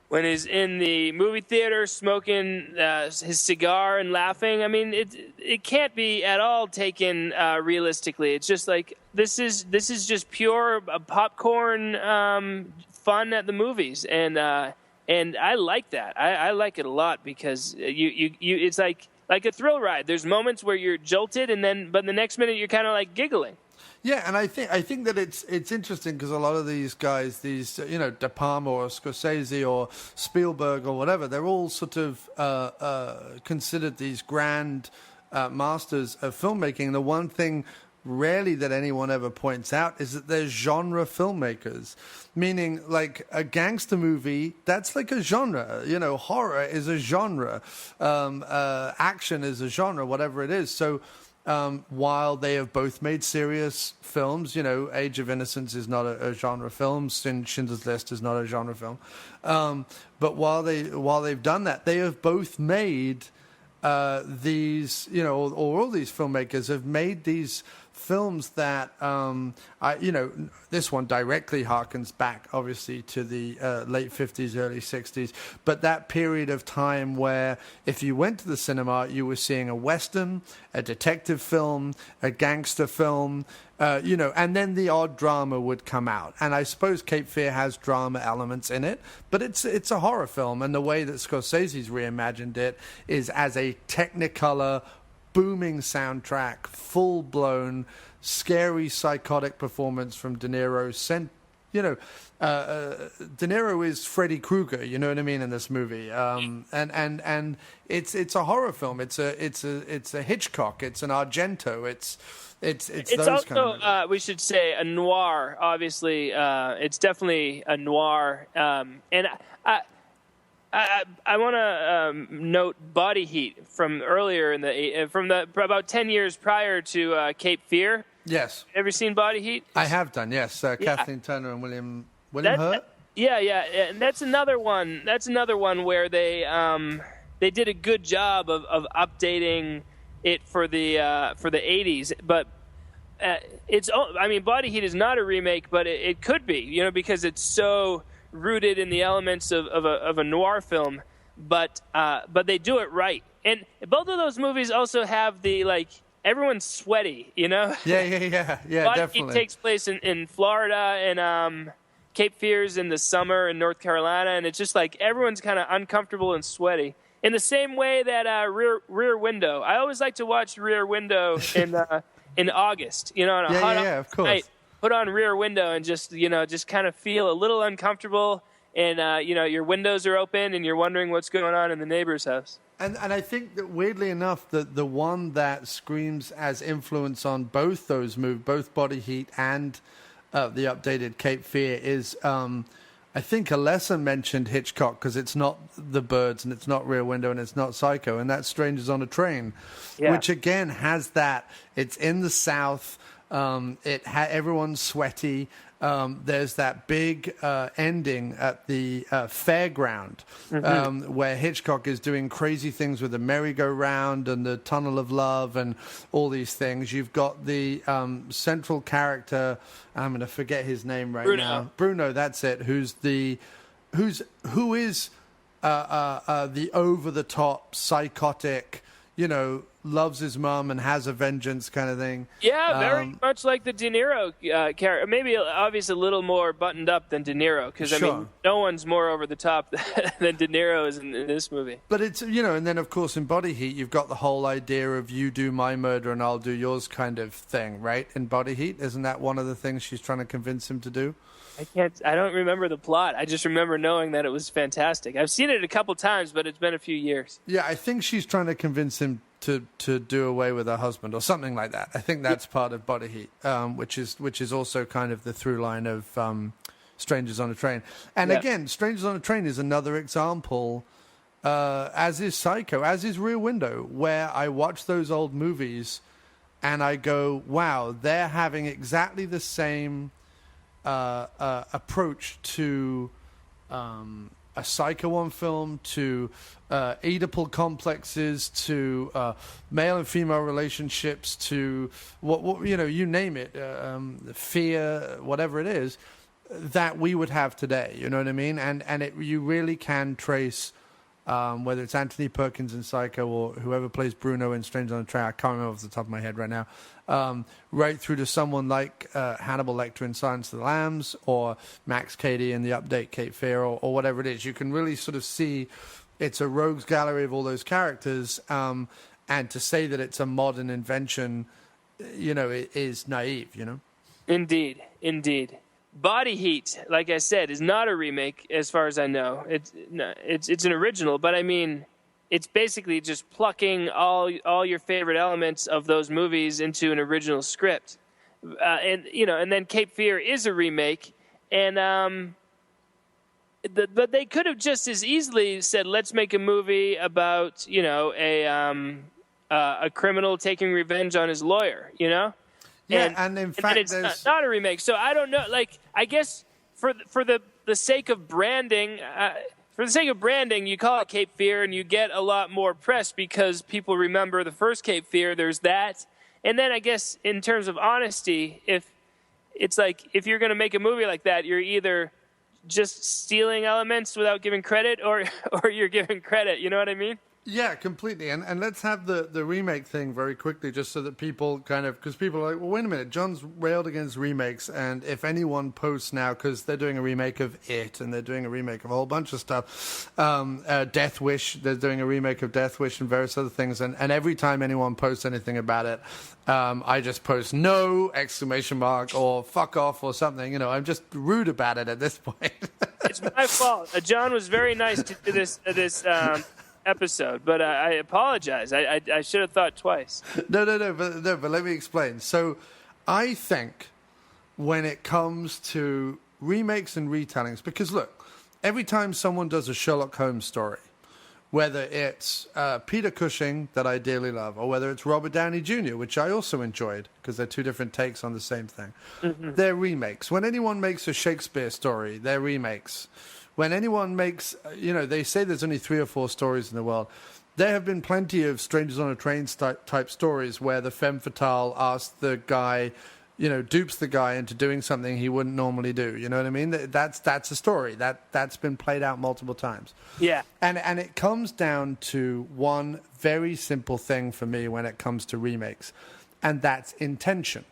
when he's in the movie theater smoking his cigar and laughing. I mean, it can't be at all taken realistically. It's just like this is just pure popcorn fun at the movies, and I like that. I like it a lot because you it's like a thrill ride. There's moments where you're jolted, but the next minute you're kind of like giggling. Yeah, and I think that it's interesting because a lot of these guys, De Palma or Scorsese or Spielberg or whatever, they're all sort of considered these grand masters of filmmaking. The one thing rarely that anyone ever points out is that they're genre filmmakers, meaning like a gangster movie, that's like a genre. Horror is a genre, action is a genre, whatever it is. So while they have both made serious films, Age of Innocence is not a genre film, Schindler's List is not a genre film, but while they've done that, they have both made these, or all these filmmakers have made these films that, this one directly harkens back, obviously, to the late 50s, early 60s, but that period of time where if you went to the cinema, you were seeing a Western, a detective film, a gangster film, and then the odd drama would come out. And I suppose Cape Fear has drama elements in it, but it's a horror film, and the way that Scorsese's reimagined it is as a Technicolor, booming soundtrack, full-blown, scary, psychotic performance from De Niro. De Niro is Freddy Krueger, you know what I mean, in this movie. And it's a horror film. It's a Hitchcock. It's an Argento. It's those also, kind of we should say, a noir. Obviously, it's definitely a noir. And I want to note Body Heat from earlier from about 10 years prior to Cape Fear. Yes. Ever seen Body Heat? I have done. Yes, Kathleen Turner and William Hurt. Yeah, and that's another one. That's another one where they did a good job of updating it for the 80s, but. Body Heat is not a remake, but it could be, because it's so rooted in the elements of a noir film, but they do it right. And both of those movies also have the everyone's sweaty, Yeah, Body definitely. Heat takes place in Florida, and Cape Fear's in the summer in North Carolina, and it's just like everyone's kind of uncomfortable and sweaty. In the same way that Rear Window, I always like to watch Rear Window in August, on a hot of course. night. Put on Rear Window and just kind of feel a little uncomfortable, and your windows are open and you're wondering what's going on in the neighbor's house. And I think that weirdly enough, the one that screams as influence on both those movies, both Body Heat and the updated Cape Fear, is I think a lesser mentioned Hitchcock, because it's not The Birds and it's not Rear Window and it's not Psycho, and that's Strangers on a Train, which again has that. It's in the South. Everyone's sweaty. There's that big ending at the fairground where Hitchcock is doing crazy things with the merry-go-round and the tunnel of love and all these things. You've got the central character. I'm going to forget his name now. Bruno, that's it. Who is the over-the-top psychotic, loves his mom and has a vengeance kind of thing. Yeah, very much like the De Niro character. Maybe obviously a little more buttoned up than De Niro, because no one's more over the top than De Niro is in this movie. But it's and then of course in Body Heat you've got the whole idea of you do my murder and I'll do yours kind of thing, right? In Body Heat, isn't that one of the things she's trying to convince him to do? I don't remember the plot. I just remember knowing that it was fantastic. I've seen it a couple times, but it's been a few years. Yeah, I think she's trying to convince him to do away with her husband or something like that. I think that's part of Body Heat, which is also kind of the through line of Strangers on a Train. And again, Strangers on a Train is another example, as is Psycho, as is Rear Window, where I watch those old movies and I go, wow, they're having exactly the same approach to a Psycho on film, to Oedipal complexes, to male and female relationships, to what you name it, fear, whatever it is, that we would have today. You know what I mean? And you really can trace whether it's Anthony Perkins in Psycho or whoever plays Bruno in Stranger on the Train, I can't remember off the top of my head right now, right through to someone like Hannibal Lecter in Silence of the Lambs, or Max Cady in the update Cape Fear, or whatever it is. You can really sort of see it's a rogues gallery of all those characters, and to say that it's a modern invention, it is naive, Indeed. Body Heat, like I said, is not a remake as far as I know. It's an original, but I mean, it's basically just plucking all your favorite elements of those movies into an original script. And then Cape Fear is a remake, and but they could have just as easily said, let's make a movie about a criminal taking revenge on his lawyer, Yeah, and in fact, it's not a remake. So I don't know. Like, I guess for the sake of branding, you call it Cape Fear, and you get a lot more press because people remember the first Cape Fear. There's that, and then I guess in terms of honesty, if you're going to make a movie like that, you're either just stealing elements without giving credit, or you're giving credit. You know what I mean? Yeah, completely. And let's have the remake thing very quickly, just so that people because people are like, well, wait a minute, John's railed against remakes, and if anyone posts now, because they're doing a remake of It, and they're doing a remake of a whole bunch of stuff, Death Wish, they're doing a remake of Death Wish and various other things, and every time anyone posts anything about it, I just post no, ! Or fuck off or something. I'm just rude about it at this point. It's my fault. John was very nice to do this episode, but I apologize. I should have thought twice. No, but let me explain. So I think when it comes to remakes and retellings, because look, every time someone does a Sherlock Holmes story, whether it's Peter Cushing, that I dearly love, or whether it's Robert Downey Jr., which I also enjoyed, because they're two different takes on the same thing, they're remakes. When anyone makes a Shakespeare story, they're remakes. When anyone makes, they say there's only 3 or 4 stories in the world. There have been plenty of Strangers on a Train type stories where the femme fatale asks the guy, dupes the guy into doing something he wouldn't normally do. You know what I mean? That's a story. That's been played out multiple times. Yeah. And it comes down to one very simple thing for me when it comes to remakes, and that's intention.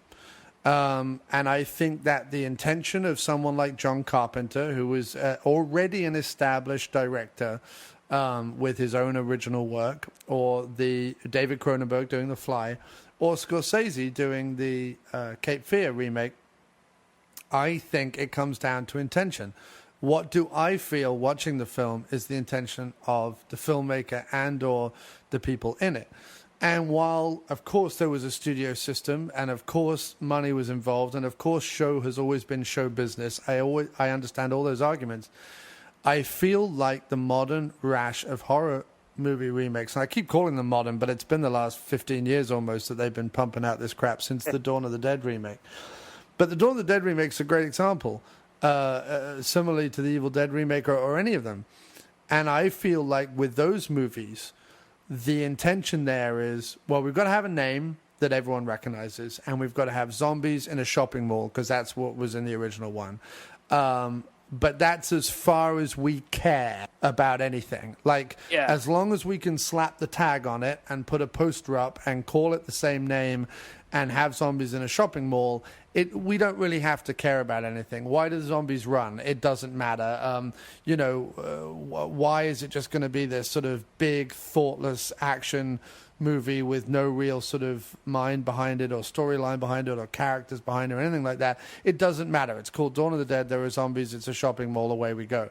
And I think that the intention of someone like John Carpenter, who was already an established director with his own original work, or the David Cronenberg doing The Fly, or Scorsese doing the Cape Fear remake, I think it comes down to intention. What do I feel watching the film is the intention of the filmmaker and or the people in it. And while, of course, there was a studio system, and of course money was involved, and of course show has always been show business, I understand all those arguments. I feel like the modern rash of horror movie remakes, and I keep calling them modern, but it's been the last 15 years almost that they've been pumping out this crap since the Dawn of the Dead remake. But the Dawn of the Dead remake's a great example, similarly to the Evil Dead remake or any of them. And I feel like with those movies, the intention there is, well, we've got to have a name that everyone recognizes, and we've got to have zombies in a shopping mall, because that's what was in the original one. But that's as far as we care about anything. As long as we can slap the tag on it and put a poster up and call it the same name and have zombies in a shopping mall, we don't really have to care about anything. Why do the zombies run? It doesn't matter. Why is it just going to be this sort of big, thoughtless action movie with no real sort of mind behind it or storyline behind it or characters behind it or anything like that? It doesn't matter. It's called Dawn of the Dead. There are zombies. It's a shopping mall. Away we go.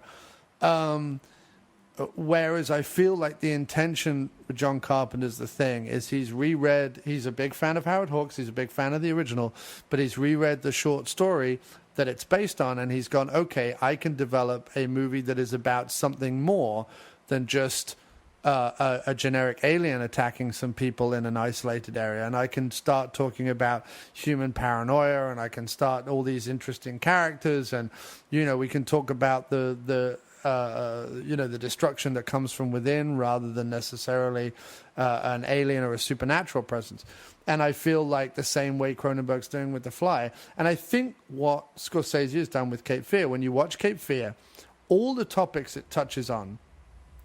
Whereas I feel like the intention with John Carpenter's the thing is he's a big fan of Howard Hawks, he's a big fan of the original, but he's reread the short story that it's based on, and he's gone, okay, I can develop a movie that is about something more than just a generic alien attacking some people in an isolated area, and I can start talking about human paranoia, and I can start all these interesting characters, and we can talk about the destruction that comes from within rather than necessarily an alien or a supernatural presence. And I feel like the same way Cronenberg's doing with The Fly. And I think what Scorsese has done with Cape Fear, when you watch Cape Fear, all the topics it touches on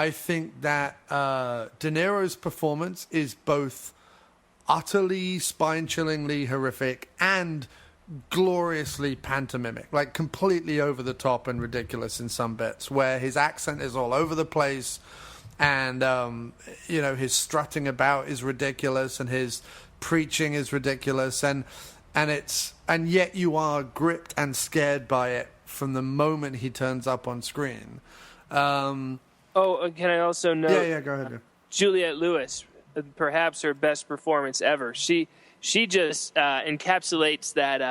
I think that De Niro's performance is both utterly spine-chillingly horrific and gloriously pantomimic, like completely over the top and ridiculous in some bits, where his accent is all over the place, and his strutting about is ridiculous, and his preaching is ridiculous, and yet you are gripped and scared by it from the moment he turns up on screen. Can I also note? Yeah, go ahead. Juliette Lewis, perhaps her best performance ever. She just encapsulates that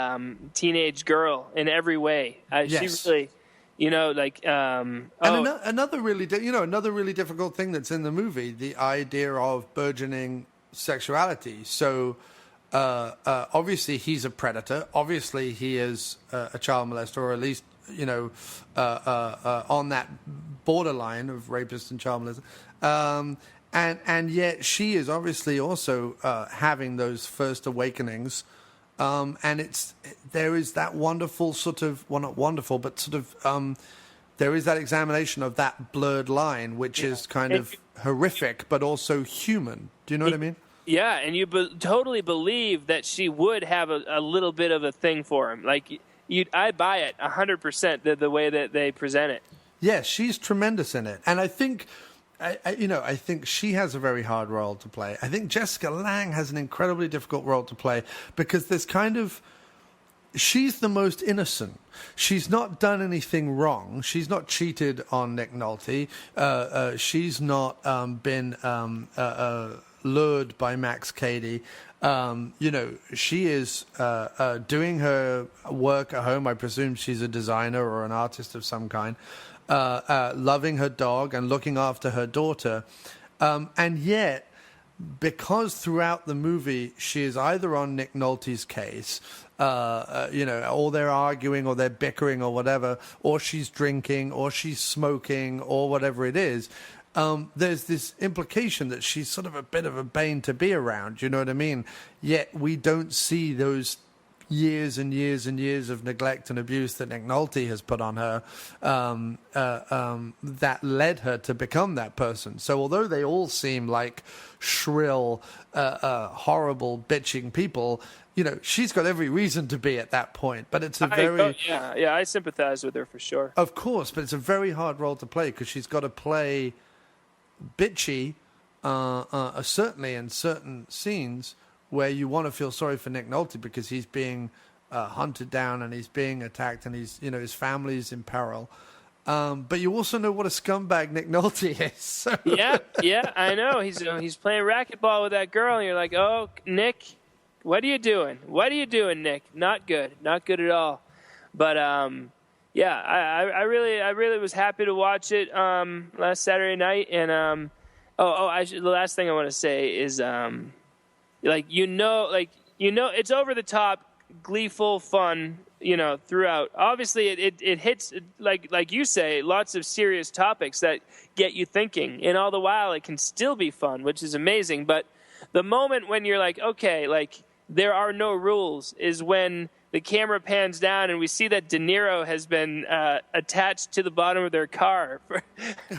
teenage girl in every way. Yes. She really, another really difficult thing that's in the movie, the idea of burgeoning sexuality. So obviously he's a predator. Obviously he is a child molester, or at least on that borderline of rapist and child molester. And yet she is obviously also having those first awakenings, and there is that wonderful sort of, well, not wonderful, but sort of there is that examination of that blurred line, which is kind of horrific but also human. Do you know what I mean? Yeah, and you totally believe that she would have a little bit of a thing for him. Like, I buy it 100% the way that they present it. Yeah, she's tremendous in it, and I think. I think she has a very hard role to play. I think Jessica Lange has an incredibly difficult role to play because there's she's the most innocent. She's not done anything wrong. She's not cheated on Nick Nolte. She's not been lured by Max Cady. She is doing her work at home. I presume she's a designer or an artist of some kind. Loving her dog and looking after her daughter. And yet, because throughout the movie she is either on Nick Nolte's case, or they're arguing or they're bickering or whatever, or she's drinking or she's smoking or whatever it is, there's this implication that she's sort of a bit of a bane to be around, you know what I mean? Yet we don't see those years and years and years of neglect and abuse that Nick Nolte has put on her that led her to become that person. So although they all seem like shrill, horrible, bitching people, she's got every reason to be at that point. But it's I sympathize with her for sure. Of course, but it's a very hard role to play because she's got to play bitchy, certainly in certain scenes, where you want to feel sorry for Nick Nolte because he's being hunted down and he's being attacked and his family's in peril. But you also know what a scumbag Nick Nolte is. So. Yeah, I know. He's playing racquetball with that girl, and you're like, oh, Nick, what are you doing? What are you doing, Nick? Not good at all. But I really was happy to watch it last Saturday night. And the last thing I want to say is. It's over the top, gleeful fun, throughout. Obviously, it hits, like you say, lots of serious topics that get you thinking. And all the while, it can still be fun, which is amazing. But the moment when you're like, okay, like, there are no rules is when the camera pans down and we see that De Niro has been attached to the bottom of their car.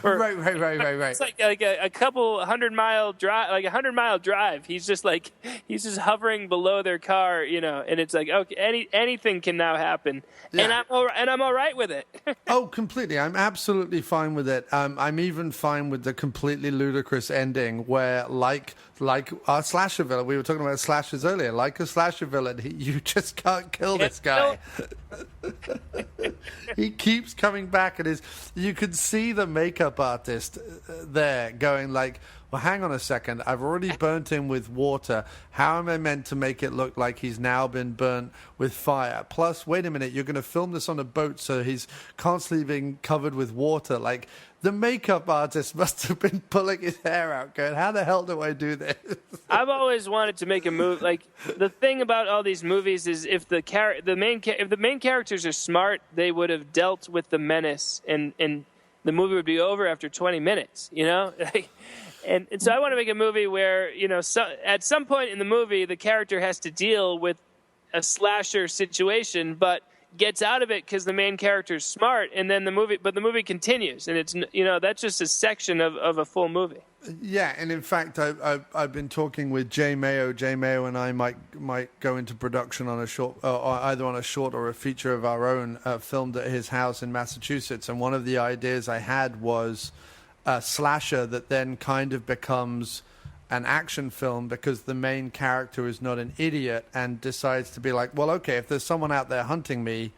Right. It's like a couple 100-mile drive, like a 100-mile drive. He's just hovering below their car, and it's like, okay, anything can now happen. Yeah. And I'm all right with it. Oh, completely. I'm absolutely fine with it. I'm even fine with the completely ludicrous ending where, like our slasher villain, we were talking about slashers earlier, like a slasher villain, you just can't kill this guy. He keeps coming back, and you can see the makeup artist there going like, well, hang on a second, I've already burnt him with water. How am I meant to make it look like he's now been burnt with fire? Plus, wait a minute, you're going to film this on a boat, so he's constantly being covered with water. Like, the makeup artist must have been pulling his hair out, going, how the hell do I do this? I've always wanted to make a movie. Like, the thing about all these movies is if the main characters are smart, they would have dealt with the menace, and the movie would be over after 20 minutes, And so I want to make a movie where, at some point in the movie, the character has to deal with a slasher situation, but gets out of it because the main character is smart, and then the movie continues, and it's that's just a section of a full movie. Yeah, and in fact, I've been talking with Jay Mayo. Jay Mayo and I might go into production on a short, either on a short or a feature of our own, filmed at his house in Massachusetts. And one of the ideas I had was a slasher that then kind of becomes an action film because the main character is not an idiot and decides to be like, well, okay, if there's someone out there hunting me,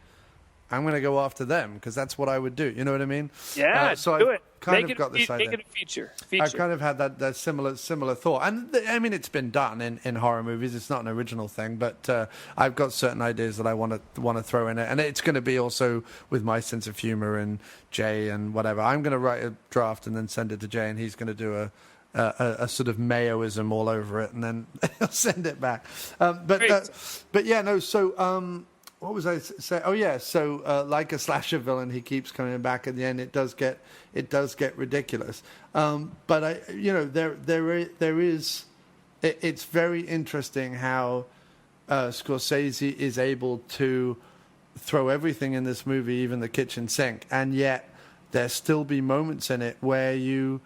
I'm going to go after them because that's what I would do. You know what I mean? Yeah, so do I've it. kind of got this idea. Make it a feature. I kind of had that similar thought. And I mean, it's been done in horror movies. It's not an original thing, but I've got certain ideas that I want to throw in it. And it's going to be also with my sense of humor and Jay and whatever. I'm going to write a draft and then send it to Jay, and he's going to do a sort of Mayoism all over it, and then he'll send it back. But yeah, no. So what was I saying? Oh yeah. So like a slasher villain, he keeps coming back. At the end, it does get ridiculous. But there is. It's very interesting how Scorsese is able to throw everything in this movie, even the kitchen sink, and yet there still be moments in it where you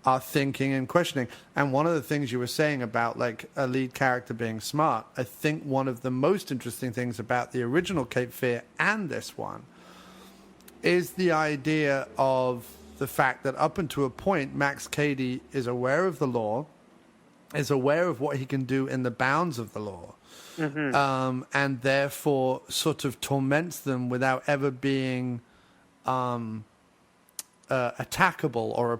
are thinking and questioning. And one of the things you were saying about like a lead character being smart, I think one of the most interesting things about the original Cape Fear and this one is the idea of the fact that up until a point, Max Cady is aware of the law, is aware of what he can do in the bounds of the law, and therefore sort of torments them without ever being attackable or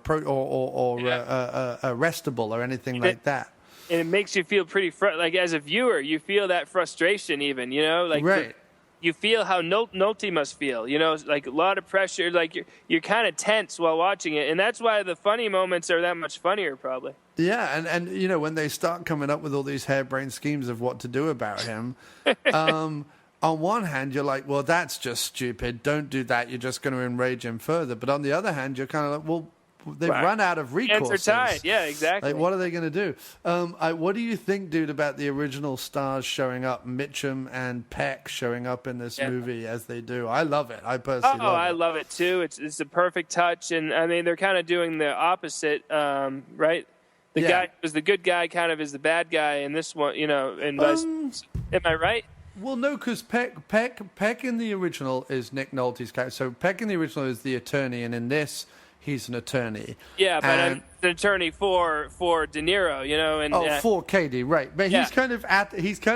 arrestable or anything like that. And it makes you feel pretty like as a viewer, you feel that frustration even, like right. You feel how Nolte must feel, like a lot of pressure, like you're kind of tense while watching it, and that's why the funny moments are that much funnier probably. Yeah, and when they start coming up with all these harebrained schemes of what to do about him, on one hand, you're like, well, that's just stupid. Don't do that. You're just going to enrage him further. But on the other hand, you're kind of like, well, they've run out of recourse. Hands are tied. Yeah, exactly. Like, what are they going to do? What do you think, dude, about the original stars showing up, Mitchum and Peck showing up in this movie as they do? I love it. I personally love it. I love it, too. It's a perfect touch. And, I mean, they're kind of doing the opposite, right? The guy who's the good guy kind of is the bad guy in this one, and am I right? Well, no, because Peck in the original is Nick Nolte's character. So Peck in the original is the attorney, and in this, he's an attorney. Yeah, but I'm an attorney for De Niro, and for Cady, right? But he's kind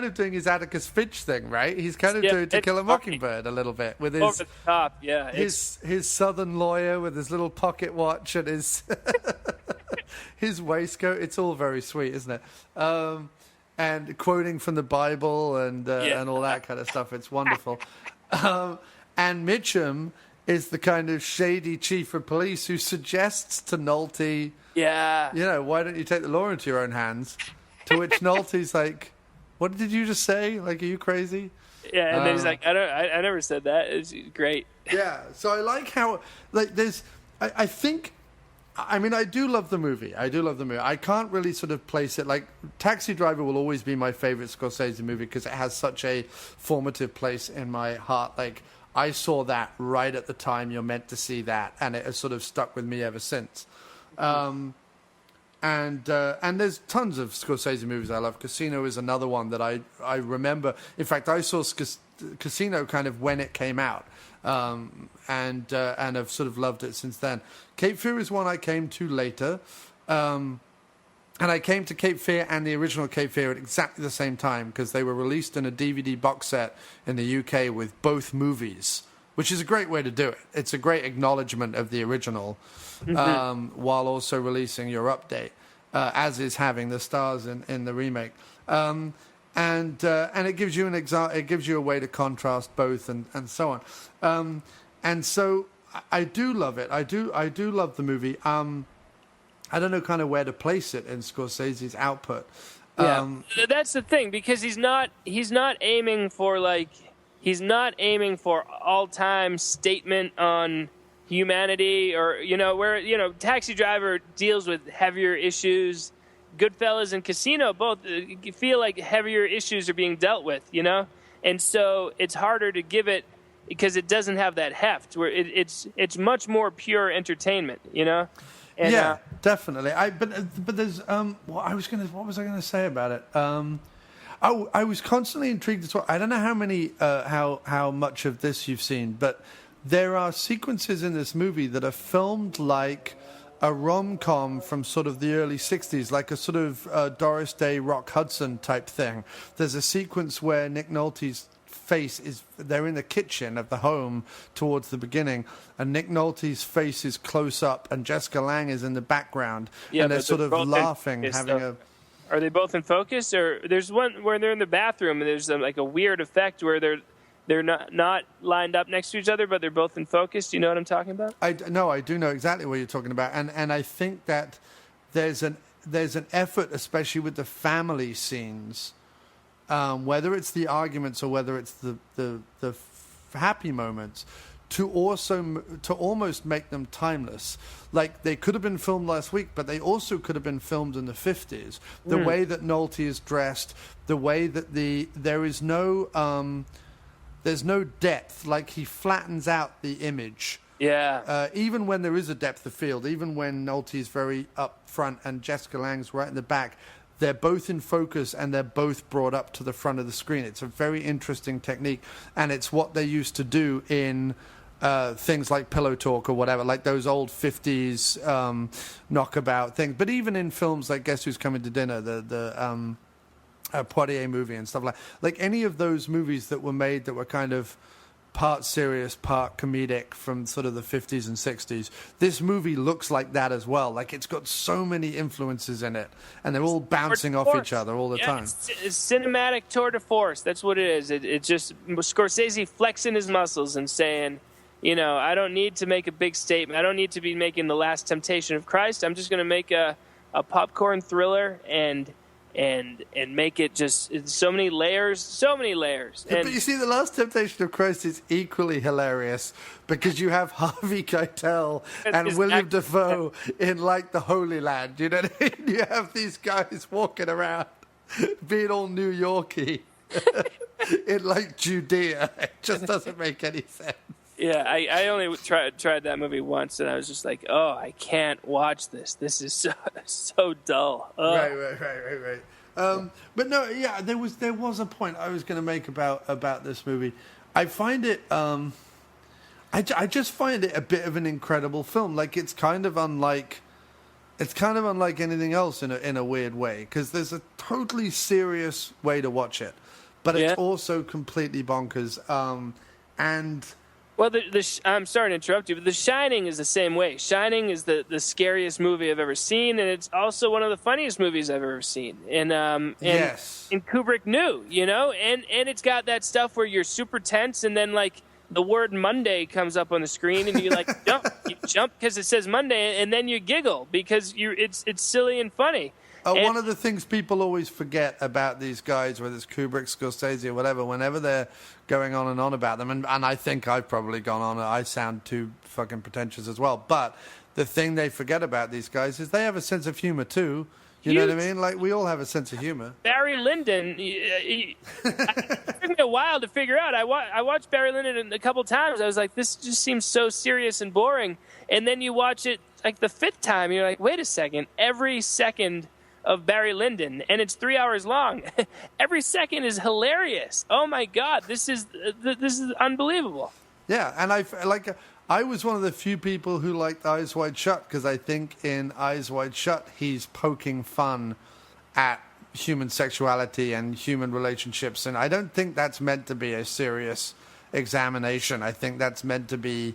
of doing his Atticus Finch thing, right? He's kind of doing To Kill a Mockingbird a little bit with his over the top, his Southern lawyer with his little pocket watch and his his waistcoat. It's all very sweet, isn't it? And quoting from the Bible and all that kind of stuff. It's wonderful. And Mitchum is the kind of shady chief of police who suggests to Nolte, why don't you take the law into your own hands? To which Nolte's like, what did you just say? Like, are you crazy? Yeah, and then he's like, I never said that. It's great. Yeah, so I like how, like, I think... I mean, I do love the movie. I can't really sort of place it. Like, Taxi Driver will always be my favorite Scorsese movie because it has such a formative place in my heart. Like, I saw that right at the time you're meant to see that, and it has sort of stuck with me ever since. And there's tons of Scorsese movies I love. Casino is another one that I remember. In fact, I saw Casino kind of when it came out. And have sort of loved it since then. Cape Fear is one I came to later. And I came to Cape Fear and the original Cape Fear at exactly the same time because they were released in a DVD box set in the UK with both movies, which is a great way to do it. It's a great acknowledgement of the original while also releasing your update, as is having the stars in the remake. And it gives you it gives you a way to contrast both and so on. And so I do love it. I do love the movie. I don't know kind of where to place it in Scorsese's output. That's the thing, because he's not aiming for all-time statement on humanity or where Taxi Driver deals with heavier issues. Goodfellas and Casino both feel like heavier issues are being dealt with, and so it's harder to give it because it doesn't have that heft. Where it's much more pure entertainment, you know. And, yeah, definitely. But there's what was I gonna say about it? I was constantly intrigued as well. I don't know how many how much of this you've seen, but there are sequences in this movie that are filmed like a rom-com from sort of the early 60s, like a sort of Doris Day, Rock Hudson type thing. There's a sequence where Nick Nolte's face they're in the kitchen of the home towards the beginning, and Nick Nolte's face is close up and Jessica Lange is in the background, and they're sort of laughing, Are they both in focus? Or there's one where they're in the bathroom and there's like a weird effect where they're not lined up next to each other, but they're both in focus. Do you know what I'm talking about? I do know exactly what you're talking about, and I think that there's an effort, especially with the family scenes, whether it's the arguments or whether it's the happy moments, to almost make them timeless. Like, they could have been filmed last week, but they also could have been filmed in the 50s. The way that Nolte is dressed, the way that there's no depth. Like, he flattens out the image. Yeah. Even when there is a depth of field, even when Nolte is very up front and Jessica Lange's right in the back, they're both in focus and they're both brought up to the front of the screen. It's a very interesting technique, and it's what they used to do in things like Pillow Talk or whatever, like those old 50s knockabout things. But even in films like Guess Who's Coming to Dinner, the Poitier movie and stuff like any of those movies that were made that were kind of part serious, part comedic from sort of the 50s and 60s. This movie looks like that as well. Like, it's got so many influences in it, and they're all bouncing off each other all the time. It's cinematic tour de force. That's what it is. It's just Scorsese flexing his muscles and saying, you know, I don't need to make a big statement. I don't need to be making The Last Temptation of Christ. I'm just going to make a popcorn thriller and make it just so many layers. But you see, The Last Temptation of Christ is equally hilarious because you have Harvey Keitel and William Dafoe in, like, the Holy Land. You know what I mean? You have these guys walking around being all New Yorky in, like, Judea. It just doesn't make any sense. Yeah, I only tried that movie once, and I was just like, oh, I can't watch this. This is so dull. Oh. Right. But no, yeah, there was a point I was going to make about this movie. I find it, I just find it a bit of an incredible film. Like, it's kind of unlike anything else in a weird way, because there's a totally serious way to watch it, but it's also completely bonkers. And well, I'm sorry to interrupt you, but The Shining is the same way. Shining is the scariest movie I've ever seen, and it's also one of the funniest movies I've ever seen. And yes. And Kubrick knew, you know, and it's got that stuff where you're super tense, and then, like, the word Monday comes up on the screen, and you like jump because it says Monday, and then you giggle because it's silly and funny. One of the things people always forget about these guys, whether it's Kubrick, Scorsese, or whatever, whenever they're going on and on about them, and I think I've probably gone on, I sound too fucking pretentious as well, but the thing they forget about these guys is they have a sense of humor too. You know what I mean? Like, we all have a sense of humor. Barry Lyndon, it took me a while to figure out. I watched Barry Lyndon a couple times. I was like, this just seems so serious and boring. And then you watch it like the fifth time, you're like, wait a second. Every second of Barry Lyndon, and it's 3 hours long. Every second is hilarious. Oh my God, this is unbelievable. Yeah, and I was one of the few people who liked Eyes Wide Shut, because I think in Eyes Wide Shut he's poking fun at human sexuality and human relationships, and I don't think that's meant to be a serious examination. I think that's meant to be,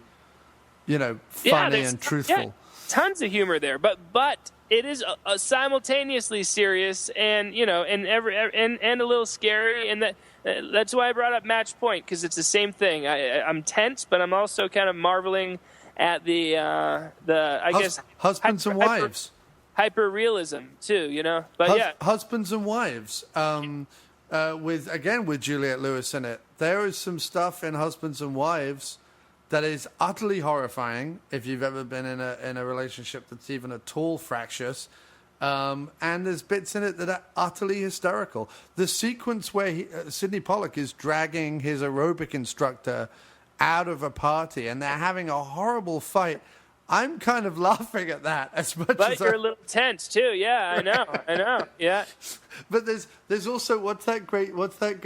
you know, funny and truthful. Yeah, tons of humor there, but it is simultaneously serious and, you know, and a little scary, and that's why I brought up Match Point, because it's the same thing. I'm tense, but I'm also kind of marveling at the husbands and wives, hyper realism too, you know. But husbands and wives, with Juliette Lewis in it. There is some stuff in Husbands and Wives that is utterly horrifying if you've ever been in a relationship that's even at all fractious. And there's bits in it that are utterly hysterical. The sequence where Sidney Pollack is dragging his aerobic instructor out of a party and they're having a horrible fight. I'm kind of laughing at that as much but as you're a little tense too. Yeah, I know. Yeah. But there's also what's that great?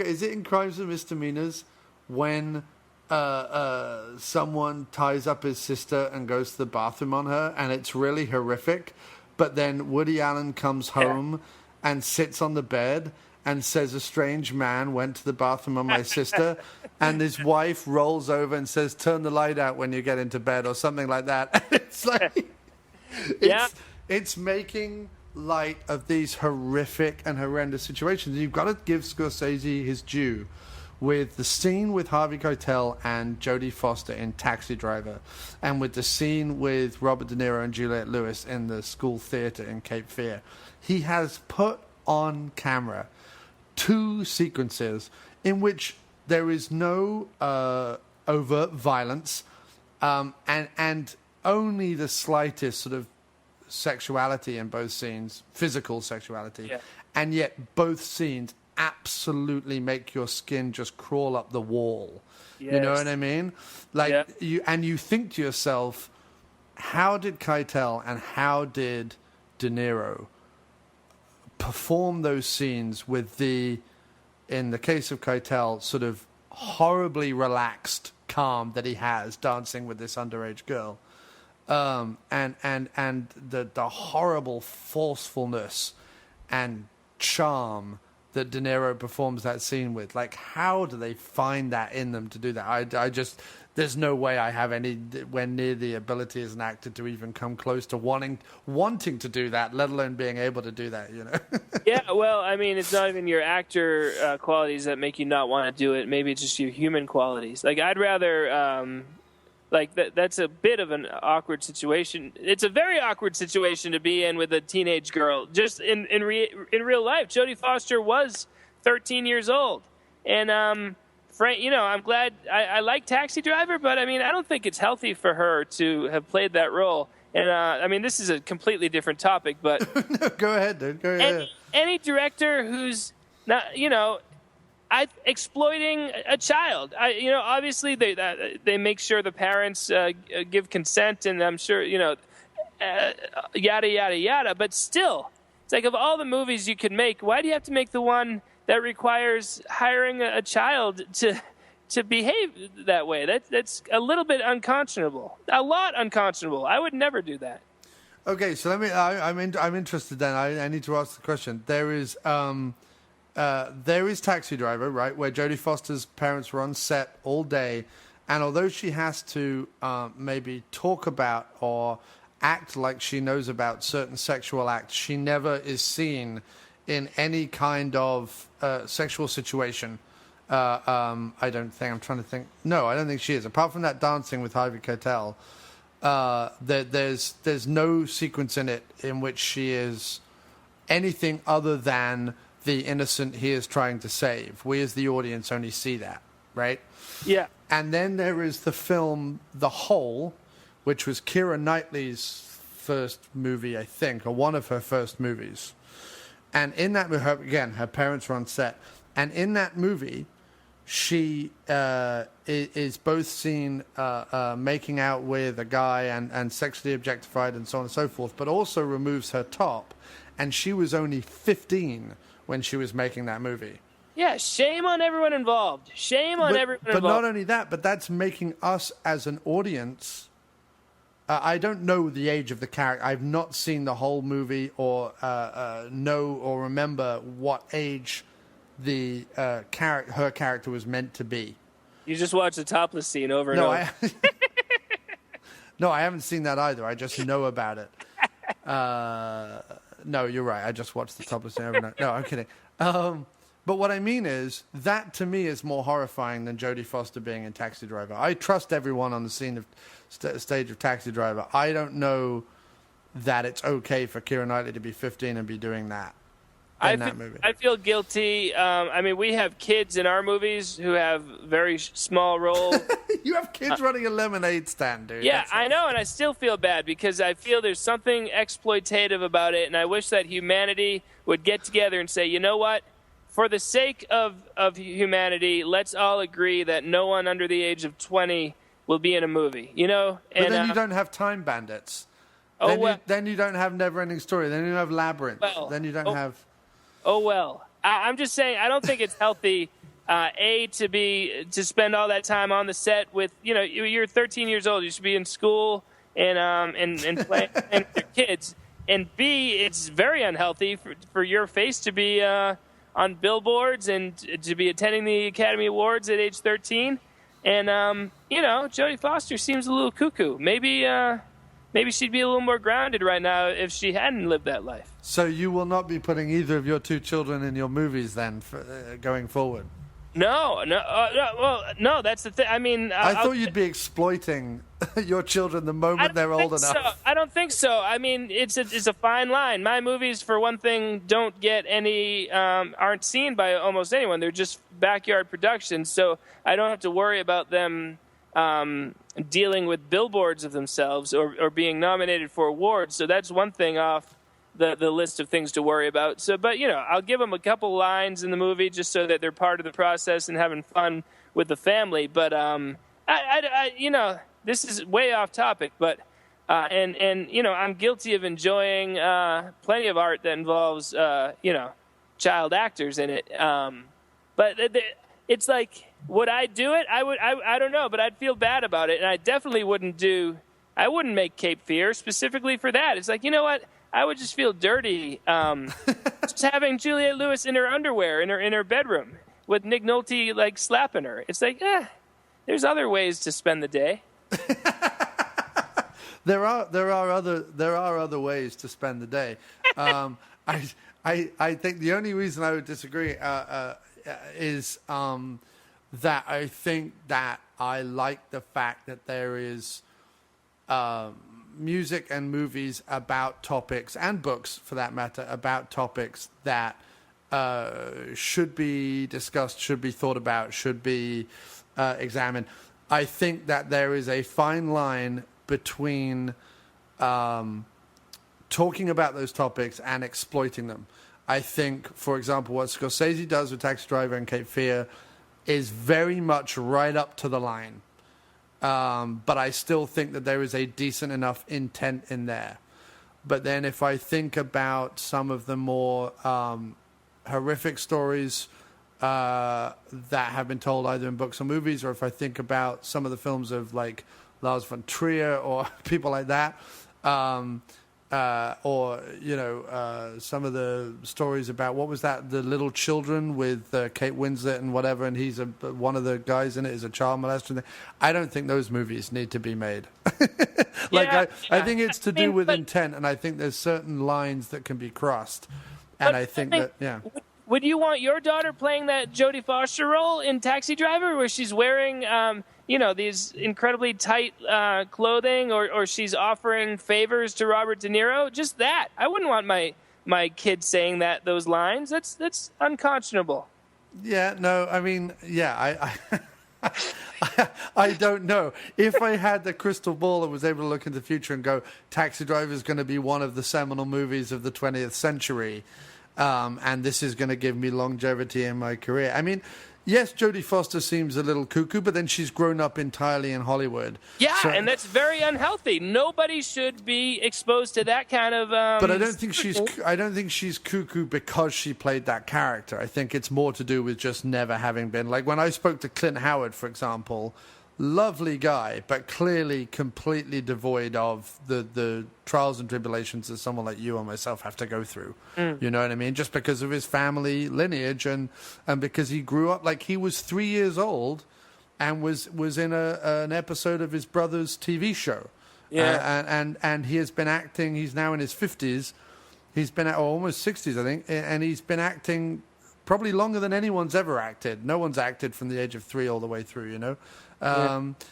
Is it in Crimes and Misdemeanors when someone ties up his sister and goes to the bathroom on her, and it's really horrific. But then Woody Allen comes home and sits on the bed and says, "A strange man went to the bathroom on my sister," and his wife rolls over and says, "Turn the light out when you get into bed," or something like that. It's like, it's making light of these horrific and horrendous situations. You've got to give Scorsese his due with the scene with Harvey Keitel and Jodie Foster in Taxi Driver, and with the scene with Robert De Niro and Juliette Lewis in the school theater in Cape Fear. He has put on camera 2 sequences in which there is no overt violence, and only the slightest sort of sexuality in both scenes, physical sexuality, and yet both scenes absolutely make your skin just crawl up the wall. Yes. You know what I mean? Like you think to yourself, how did Keitel and how did De Niro perform those scenes with the, in the case of Keitel, sort of horribly relaxed calm that he has dancing with this underage girl, and the horrible forcefulness and charm that De Niro performs that scene with. Like, how do they find that in them to do that? I just, there's no way I have anywhere near the ability as an actor to even come close to wanting to do that, let alone being able to do that, you know? Yeah, well, I mean, it's not even your actor qualities that make you not want to do it. Maybe it's just your human qualities. Like, I'd rather... that's a bit of an awkward situation. It's a very awkward situation to be in with a teenage girl. Just in real life, Jodie Foster was 13 years old. And, Frank, you know, I'm glad I like Taxi Driver, but, I mean, I don't think it's healthy for her to have played that role. And, I mean, this is a completely different topic, but... No, go ahead, dude. Go ahead. Any director who's not, you know... exploiting a child. Obviously they make sure the parents give consent, and I'm sure, yada, yada, yada. But still, it's like, of all the movies you could make, why do you have to make the one that requires hiring a child to behave that way? That's a little bit unconscionable. A lot unconscionable. I would never do that. Okay, so I'm interested then. I need to ask the question. There is Taxi Driver, right, where Jodie Foster's parents were on set all day, and although she has to maybe talk about or act like she knows about certain sexual acts, she never is seen in any kind of sexual situation. I don't think. I'm trying to think. No, I don't think she is. Apart from that dancing with Harvey Keitel, there's no sequence in it in which she is anything other than the innocent he is trying to save. We as the audience only see that, right? Yeah. And then there is the film The Hole, which was Keira Knightley's first movie, I think, or one of her first movies. And in that movie, again, her parents were on set. And in that movie, she is both seen making out with a guy and sexually objectified and so on and so forth, but also removes her top. And she was only 15 when she was making that movie. Yeah, shame on everyone involved. Everyone involved. But not only that, but that's making us as an audience... I don't know the age of the character. I've not seen the whole movie or know or remember what age her character was meant to be. You just watch the topless scene over and over. No, I haven't seen that either. I just know about it. No, you're right. I just watched the topless scene over and over. No, I'm kidding. But what I mean is, that to me is more horrifying than Jodie Foster being in Taxi Driver. I trust everyone on the scene of stage of Taxi Driver. I don't know that it's okay for Keira Knightley to be 15 and be doing that in that movie. I feel guilty. I mean, we have kids in our movies who have very small roles. You have kids running a lemonade stand, dude. Yeah, I know, and I still feel bad because I feel there's something exploitative about it, and I wish that humanity would get together and say, you know what? for the sake of humanity, let's all agree that no one under the age of 20 will be in a movie, you know? But then you don't have Time Bandits. Then you don't have Neverending Story. Then you have Labyrinth. Then you don't have... Oh, well. I'm just saying, I don't think it's healthy, to spend all that time on the set with, you know, you're 13 years old. You should be in school and playing with your kids. And B, it's very unhealthy for your face to be on billboards and to be attending the Academy Awards at age 13. And, you know, Jodie Foster seems a little cuckoo. Maybe she'd be a little more grounded right now if she hadn't lived that life. So you will not be putting either of your two children in your movies then, going forward? No, that's the thing. I mean... I thought you'd be exploiting your children the moment they're old enough. So. I don't think so. I mean, it's a fine line. My movies, for one thing, don't get any... aren't seen by almost anyone. They're just backyard productions, so I don't have to worry about them dealing with billboards of themselves or being nominated for awards. So that's one thing off the list of things to worry about. So, but, you know, I'll give them a couple lines in the movie just so that they're part of the process and having fun with the family. But, I you know, this is way off topic, but, and you know, I'm guilty of enjoying plenty of art that involves, you know, child actors in it. But it's like, would I do it? I don't know, but I'd feel bad about it. And I definitely wouldn't make Cape Fear specifically for that. It's like, you know what? I would just feel dirty just having Juliette Lewis in her underwear in her bedroom with Nick Nolte like slapping her. It's like, there's other ways to spend the day. There are other ways to spend the day. I think the only reason I would disagree is that I think that I like the fact that there is music and movies about topics, and books for that matter, about topics that should be discussed, should be thought about, should be examined. I think that there is a fine line between talking about those topics and exploiting them. I think, for example, what Scorsese does with Taxi Driver and Cape Fear is very much right up to the line. But I still think that there is a decent enough intent in there. But then if I think about some of the more horrific stories that have been told either in books or movies, or if I think about some of the films of like Lars von Trier or people like that, or, you know, some of the stories about, what was that, The Little Children with Kate Winslet and whatever, and he's one of the guys in it is a child molester. I don't think those movies need to be made. I think it's to do with intent, and I think there's certain lines that can be crossed. And I think that, yeah. Would you want your daughter playing that Jodie Foster role in Taxi Driver, where she's wearing, you know, these incredibly tight clothing, or she's offering favors to Robert De Niro? Just that. I wouldn't want my kid saying those lines. That's unconscionable. Yeah, no, I mean, yeah, I don't know. If I had the crystal ball and was able to look into the future and go, Taxi Driver is going to be one of the seminal movies of the 20th century, and this is going to give me longevity in my career. I mean, yes, Jodie Foster seems a little cuckoo, but then she's grown up entirely in Hollywood. Yeah, and that's very unhealthy. Nobody should be exposed to that kind of. But I don't think she's cuckoo because she played that character. I think it's more to do with just never having been. Like when I spoke to Clint Howard, for example, lovely guy, but clearly completely devoid of the trials and tribulations that someone like you or myself have to go through. You know what I mean? Just because of his family lineage and because he grew up, like he was 3 years old and was in an episode of his brother's TV show. Yeah. And he has been acting, he's now in his 50s. He's been almost 60s, I think, and he's been acting probably longer than anyone's ever acted. No one's acted from the age of 3 all the way through, you know?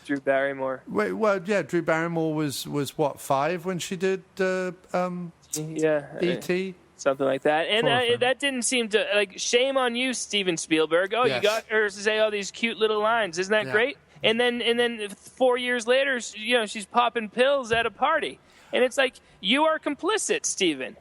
Drew Barrymore. Drew Barrymore was what, 5 when she did E.T.? Something like that. And that didn't seem to, like, shame on you, Steven Spielberg. Oh, yes. You got her to say all these cute little lines. Isn't that great? And then 4 years later, you know, she's popping pills at a party. And it's like, you are complicit, Steven.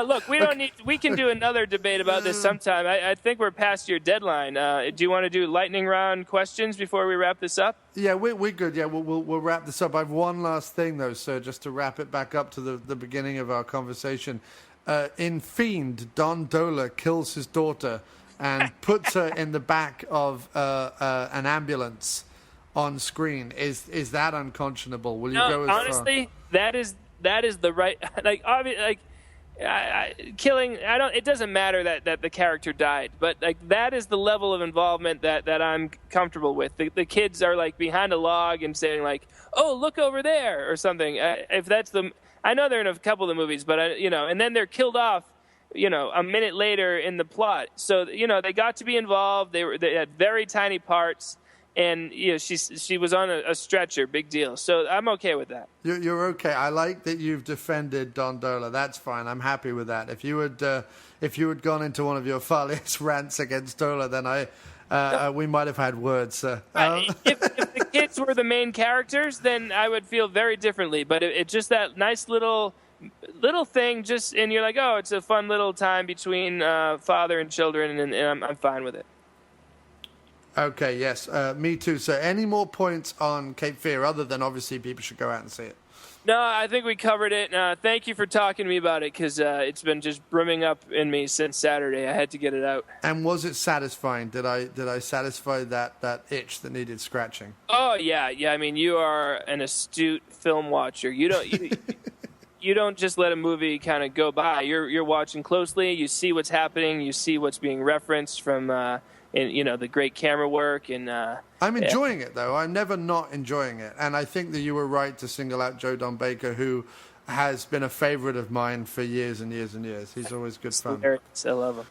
Look, we don't need. We can do another debate about this sometime. I think we're past your deadline. Do you want to do lightning round questions before we wrap this up? Yeah, we're good. Yeah, we'll wrap this up. I have one last thing though, sir, just to wrap it back up to the beginning of our conversation. In Fiend, Don Dohler kills his daughter and puts her in the back of an ambulance on screen. Is that unconscionable? Will you go as honestly, far? That is the right, like, obviously, like, killing. I don't. It doesn't matter that the character died, but like that is the level of involvement that I'm comfortable with. The kids are like behind a log and saying like, "Oh, look over there" or something. If that's the, I know they're in a couple of the movies, but and then they're killed off, a minute later in the plot. So they got to be involved. They had very tiny parts. And she was on a stretcher, big deal. So I'm okay with that. You're okay. I like that you've defended Don Dohler. That's fine. I'm happy with that. If you had gone into one of your Farley's rants against Dohler, then we might have had words. If the kids were the main characters, then I would feel very differently. But it's just that nice little thing, and you're like, oh, it's a fun little time between father and children, and I'm fine with it. Okay, yes, me too. So any more points on Cape Fear other than obviously people should go out and see it? No, I think we covered it. Thank you for talking to me about it because it's been just brimming up in me since Saturday. I had to get it out. And was it satisfying? Did I satisfy that itch that needed scratching? Oh, yeah. I mean, you are an astute film watcher. You don't just let a movie kind of go by. You're watching closely. You see what's happening. You see what's being referenced from the great camera work. And I'm enjoying it, though. I'm never not enjoying it. And I think that you were right to single out Joe Don Baker, who has been a favorite of mine for years and years and years. He's always good fun. I love him.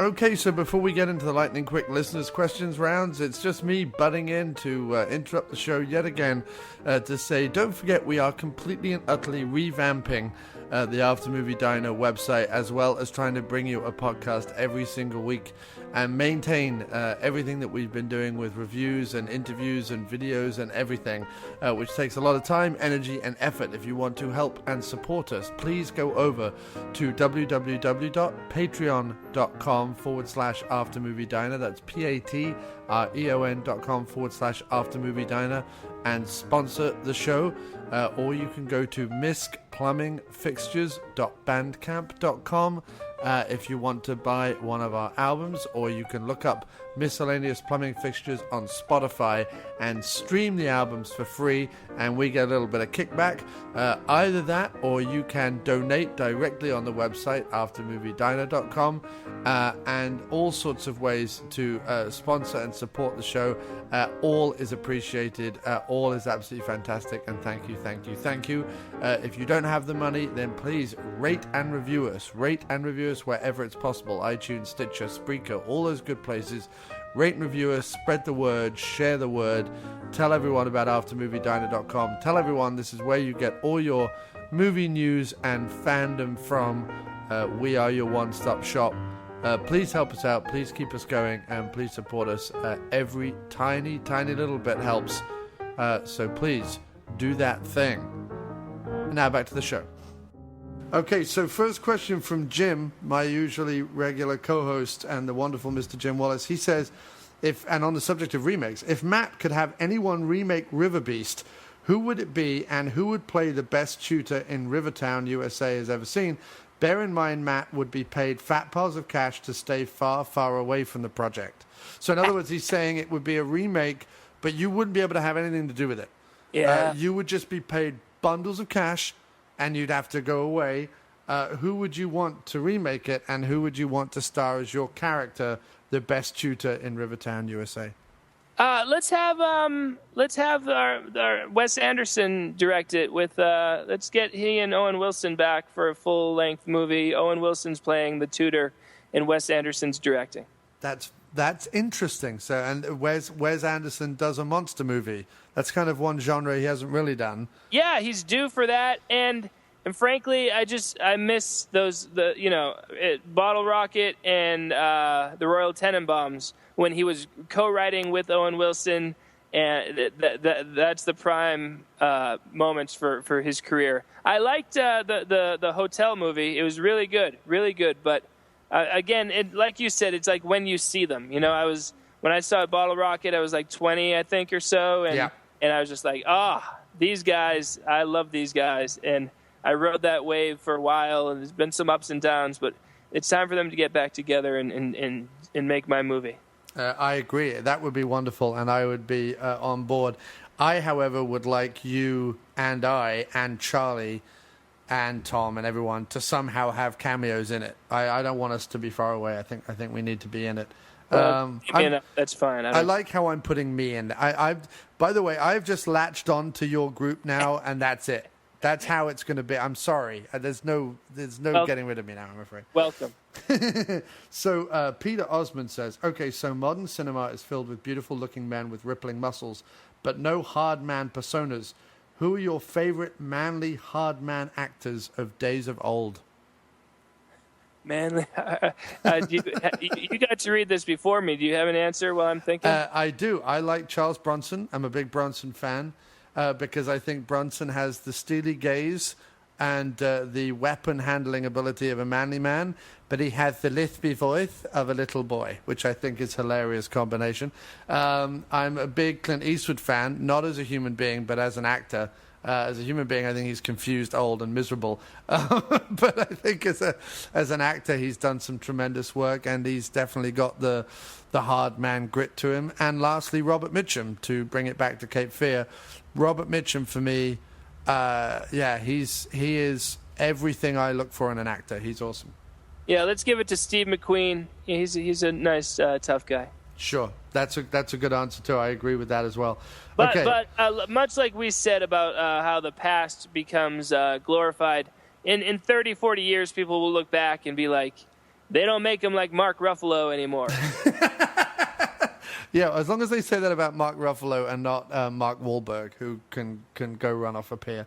Okay, so before we get into the lightning quick listeners' questions rounds, it's just me butting in to interrupt the show yet again to say, don't forget we are completely and utterly revamping the After Movie Diner website, as well as trying to bring you a podcast every single week and maintain everything that we've been doing with reviews and interviews and videos and everything, which takes a lot of time, energy, and effort. If you want to help and support us, please go over to www.patreon.com/aftermoviediner. That's patreon.com/aftermoviediner and sponsor the show. Or you can go to miskplumbingfixtures.bandcamp.com if you want to buy one of our albums, or you can look up Miscellaneous Plumbing Fixtures on Spotify and stream the albums for free, and we get a little bit of kickback. Either that, or you can donate directly on the website aftermoviediner.com, and all sorts of ways to sponsor and support the show. All is appreciated. All is absolutely fantastic, and thank you. If you don't have the money, then please rate and review us. Rate and review us wherever it's possible. iTunes, Stitcher, Spreaker, all those good places. Rate and review us, spread the word, share the word, tell everyone about aftermoviediner.com. Tell everyone this is where you get all your movie news and fandom from. We are your one-stop shop. Please help us out, please keep us going, and please support us. Every tiny little bit helps. So please do that thing. Now back to the show. Okay, so first question from Jim, my usually regular co-host and the wonderful Mr. Jim Wallace. He says, and on the subject of remakes, if Matt could have anyone remake River Beast, who would it be, and who would play the best shooter in Rivertown USA has ever seen? Bear in mind, Matt would be paid fat piles of cash to stay far, far away from the project. So in other words, he's saying it would be a remake, but you wouldn't be able to have anything to do with it. Yeah. You would just be paid bundles of cash, and you'd have to go away. Who would you want to remake it, and who would you want to star as your character, the best shooter in Rivertown, USA? Let's have our Wes Anderson direct it with. Let's get he and Owen Wilson back for a full length movie. Owen Wilson's playing the tutor, and Wes Anderson's directing. That's interesting. So, and Wes Anderson does a monster movie. That's kind of one genre he hasn't really done. Yeah, he's due for that, and frankly, I miss those Bottle Rocket and the Royal Tenenbaums when he was co-writing with Owen Wilson, and that's the prime moments for his career. I liked the hotel movie. It was really good, but again, like you said, it's like when you see them. You know, when I saw Bottle Rocket, I was like 20, I think, or so, and I was just like, these guys, I love these guys, and I rode that wave for a while, and there's been some ups and downs, but it's time for them to get back together and make my movie. I agree. That would be wonderful, and I would be on board. I, however, would like you and I and Charlie and Tom and everyone to somehow have cameos in it. I don't want us to be far away. I think we need to be in it. That's fine. I like how I'm putting me in. By the way, I've just latched on to your group now, and that's it. That's how it's going to be. I'm sorry. There's no getting rid of me now, I'm afraid. Welcome. So Peter Osmond says, okay, so modern cinema is filled with beautiful-looking men with rippling muscles, but no hard man personas. Who are your favorite manly hard man actors of days of old? Manly. You got to read this before me. Do you have an answer while I'm thinking? I do. I like Charles Bronson. I'm a big Bronson fan. Because I think Bronson has the steely gaze and the weapon handling ability of a manly man, but he has the lispy voice of a little boy, which I think is a hilarious combination. I'm a big Clint Eastwood fan, not as a human being, but as an actor. As a human being, I think he's confused, old, and miserable. But I think as an actor, he's done some tremendous work, and he's definitely got the hard man grit to him. And lastly, Robert Mitchum, to bring it back to Cape Fear. Robert Mitchum, for me, he is everything I look for in an actor. He's awesome. Yeah, let's give it to Steve McQueen. Yeah, he's a nice, tough guy. Sure, that's a good answer too. I agree with that as well. But okay. Much like we said about how the past becomes glorified, in 30, 40 years, people will look back and be like, they don't make him like Mark Ruffalo anymore. Yeah, as long as they say that about Mark Ruffalo and not Mark Wahlberg, who can go run off a pier.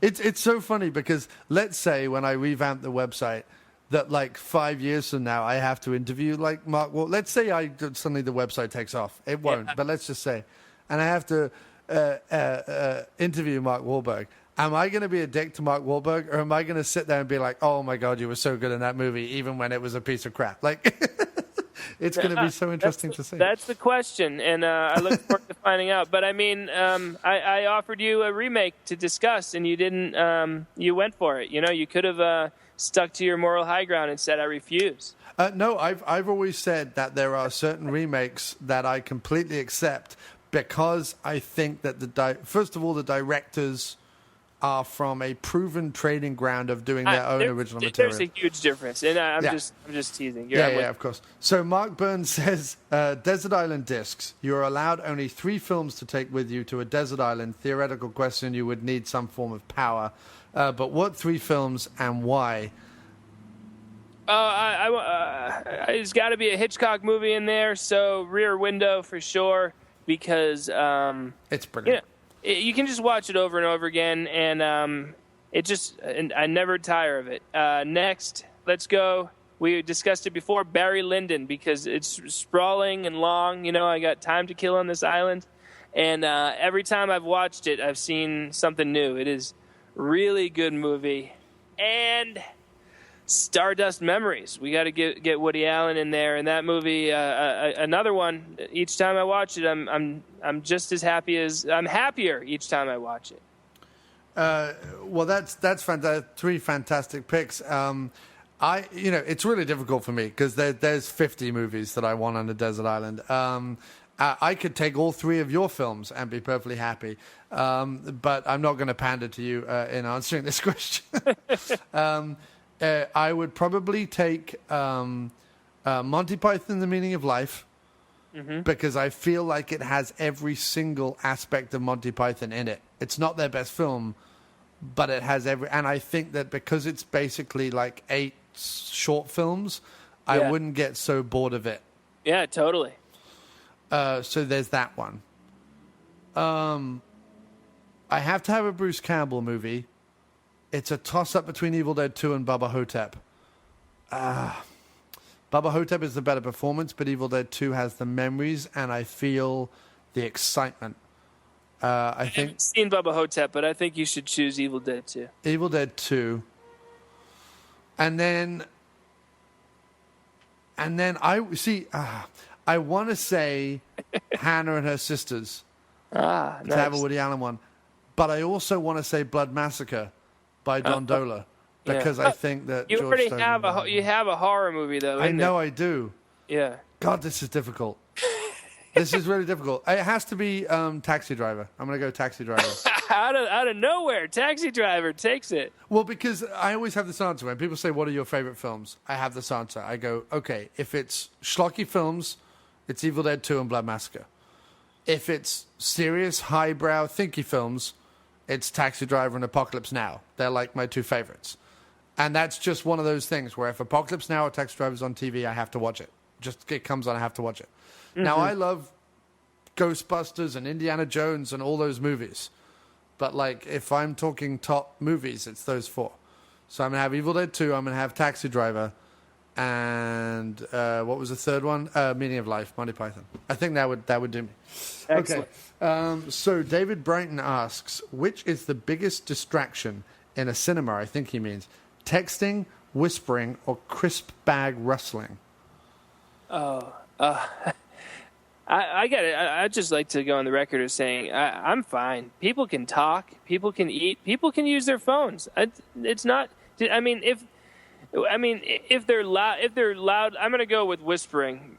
It's so funny because let's say when I revamp the website that like 5 years from now I have to interview like Mark Wahlberg. Let's say suddenly the website takes off. It won't, but let's just say. And I have to interview Mark Wahlberg. Am I going to be a dick to Mark Wahlberg, or am I going to sit there and be like, oh, my God, you were so good in that movie, even when it was a piece of crap? Like, it's going to be so interesting to see. That's the question, and I look forward to finding out. But, I mean, I offered you a remake to discuss, and you didn't. You went for it. You know, you could have stuck to your moral high ground and said, I refuse. No, I've always said that there are certain remakes that I completely accept because I think that, first of all, the directors are from a proven training ground of doing their own original material. There's a huge difference, and I'm just teasing. Of course. So Mark Burns says, Desert Island Discs. You are allowed only 3 films to take with you to a desert island. Theoretical question, you would need some form of power. But what 3 films and why? There's got to be a Hitchcock movie in there, so Rear Window for sure, because it's brilliant. You can just watch it over and over again, and I never tire of it. Next, let's go. We discussed it before, Barry Lyndon, because it's sprawling and long. You know, I got time to kill on this island, and every time I've watched it, I've seen something new. It is really good movie. And Stardust Memories. We got to get Woody Allen in there, and that movie. Another one. Each time I watch it, I'm just as happy as I'm happier each time I watch it. Well, that's fantastic. 3 fantastic picks. It's really difficult for me because there's 50 movies that I want on a desert island. I could take all 3 of your films and be perfectly happy, but I'm not going to pander to you in answering this question. I would probably take Monty Python, The Meaning of Life, because I feel like it has every single aspect of Monty Python in it. It's not their best film, but it has and I think that because it's basically like 8 short films, I wouldn't get so bored of it. Yeah, totally. So there's that one. I have to have a Bruce Campbell movie. It's a toss-up between Evil Dead 2 and Bubba Hotep. Bubba Hotep is the better performance, but Evil Dead 2 has the memories, and I feel the excitement. I haven't seen Bubba Hotep, but I think you should choose Evil Dead 2. Evil Dead 2. And then I want to say Hannah and Her Sisters. Nice. To have a Woody Allen one. But I also want to say Blood Massacre by Don Dohler. Because I think that you George already Stone have a horror movie, though. I know I do. Yeah. God, this is difficult. This is really difficult. It has to be Taxi Driver. I'm going to go Taxi Driver. out of nowhere, Taxi Driver takes it. Well, because I always have this answer. When people say, what are your favorite films? I have this answer. I go, okay, if it's schlocky films, it's Evil Dead 2 and Blood Massacre. If it's serious, highbrow, thinky films, it's Taxi Driver and Apocalypse Now. They're like my two favorites. And that's just one of those things where if Apocalypse Now or Taxi Driver's on TV, I have to watch it. Just it comes on, I have to watch it. Mm-hmm. Now, I love Ghostbusters and Indiana Jones and all those movies. But, like, if I'm talking top movies, it's those four. So I'm going to have Evil Dead 2, I'm going to have Taxi Driver, and what was the third one? Meaning of Life, Monty Python. I think that would do me. Excellent. Okay. So David Brighton asks, which is the biggest distraction in a cinema, I think he means, texting, whispering, or crisp bag rustling? I get it. I'd just like to go on the record as saying I'm fine. People can talk. People can eat. People can use their phones. It's not. I mean, if they're loud, I'm going to go with whispering.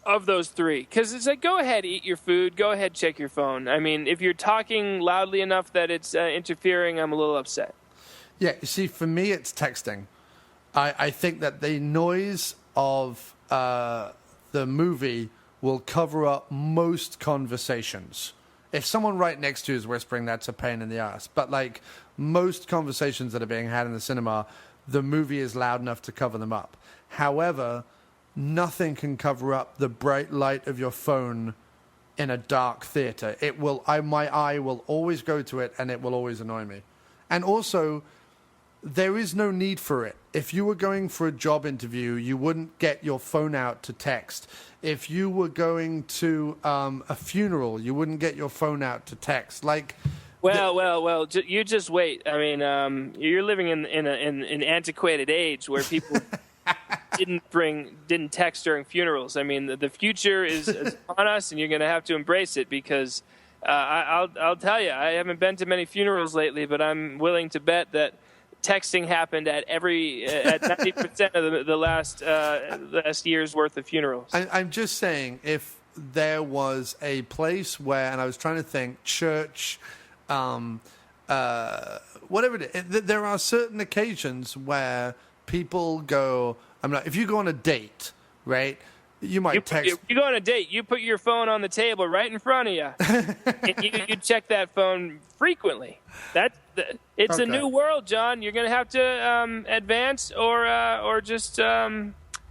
Of those three, because it's like, go ahead, eat your food. Go ahead, check your phone. I mean, if you're talking loudly enough that it's interfering, I'm a little upset. Yeah, you see, for me, it's texting. I think that the noise of the movie will cover up most conversations. If someone right next to you is whispering, that's a pain in the ass. But like most conversations that are being had in the cinema, the movie is loud enough to cover them up. However, nothing can cover up the bright light of your phone in a dark theater. It will. My eye will always go to it, and it will always annoy me. And also, there is no need for it. If you were going for a job interview, you wouldn't get your phone out to text. If you were going to a funeral, you wouldn't get your phone out to text. Like, well. You just wait. I mean, you're living in an antiquated age where people didn't text during funerals. I mean, the future is upon us, and you're going to have to embrace it because I'll tell you, I haven't been to many funerals lately, but I'm willing to bet that texting happened at 90% of the last year's worth of funerals. I'm just saying, if there was a place where, and I was trying to think, church, whatever it is, there are certain occasions where people go. If you go on a date, right? You might text. You go on a date. You put your phone on the table right in front of you. And you check that phone frequently. It's a new world, John. You're going to have to advance or just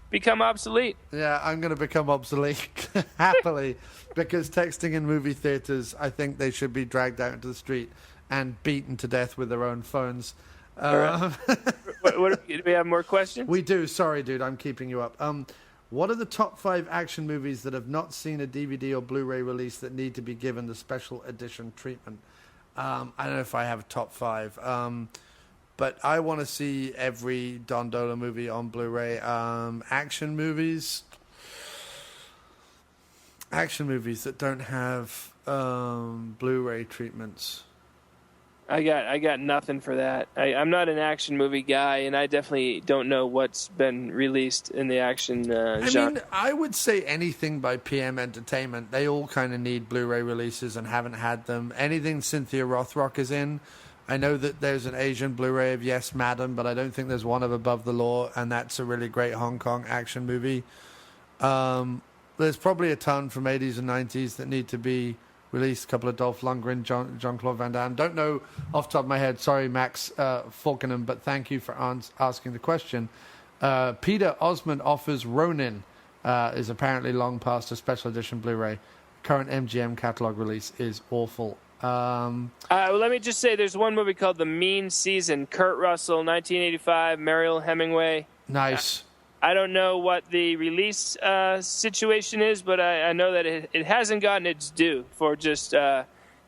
become obsolete. Yeah, I'm going to become obsolete happily because texting in movie theaters, I think they should be dragged out into the street and beaten to death with their own phones. Do we have more questions? We do. Sorry, dude. I'm keeping you up. What are the top 5 action movies that have not seen a DVD or Blu-ray release that need to be given the special edition treatment? I don't know if I have a top 5, but I want to see every Don Dohler movie on Blu-ray. Action movies that don't have Blu-ray treatments. I got nothing for that. I'm not an action movie guy, and I definitely don't know what's been released in the action genre. I mean, I would say anything by PM Entertainment. They all kind of need Blu-ray releases and haven't had them. Anything Cynthia Rothrock is in. I know that there's an Asian Blu-ray of Yes, Madam, but I don't think there's one of Above the Law, and that's a really great Hong Kong action movie. There's probably a ton from 80s and 90s that need to be released. A couple of Dolph Lundgren, Jean-Claude Van Damme. Don't know off the top of my head. Sorry, Max Falkenham, but thank you for asking the question. Peter Osmond offers Ronin is apparently long past a special edition Blu-ray. Current MGM catalog release is awful. Let me just say there's one movie called The Mean Season. Kurt Russell, 1985, Mariel Hemingway. Nice. I don't know what the release situation is, but I know that it hasn't gotten its due for just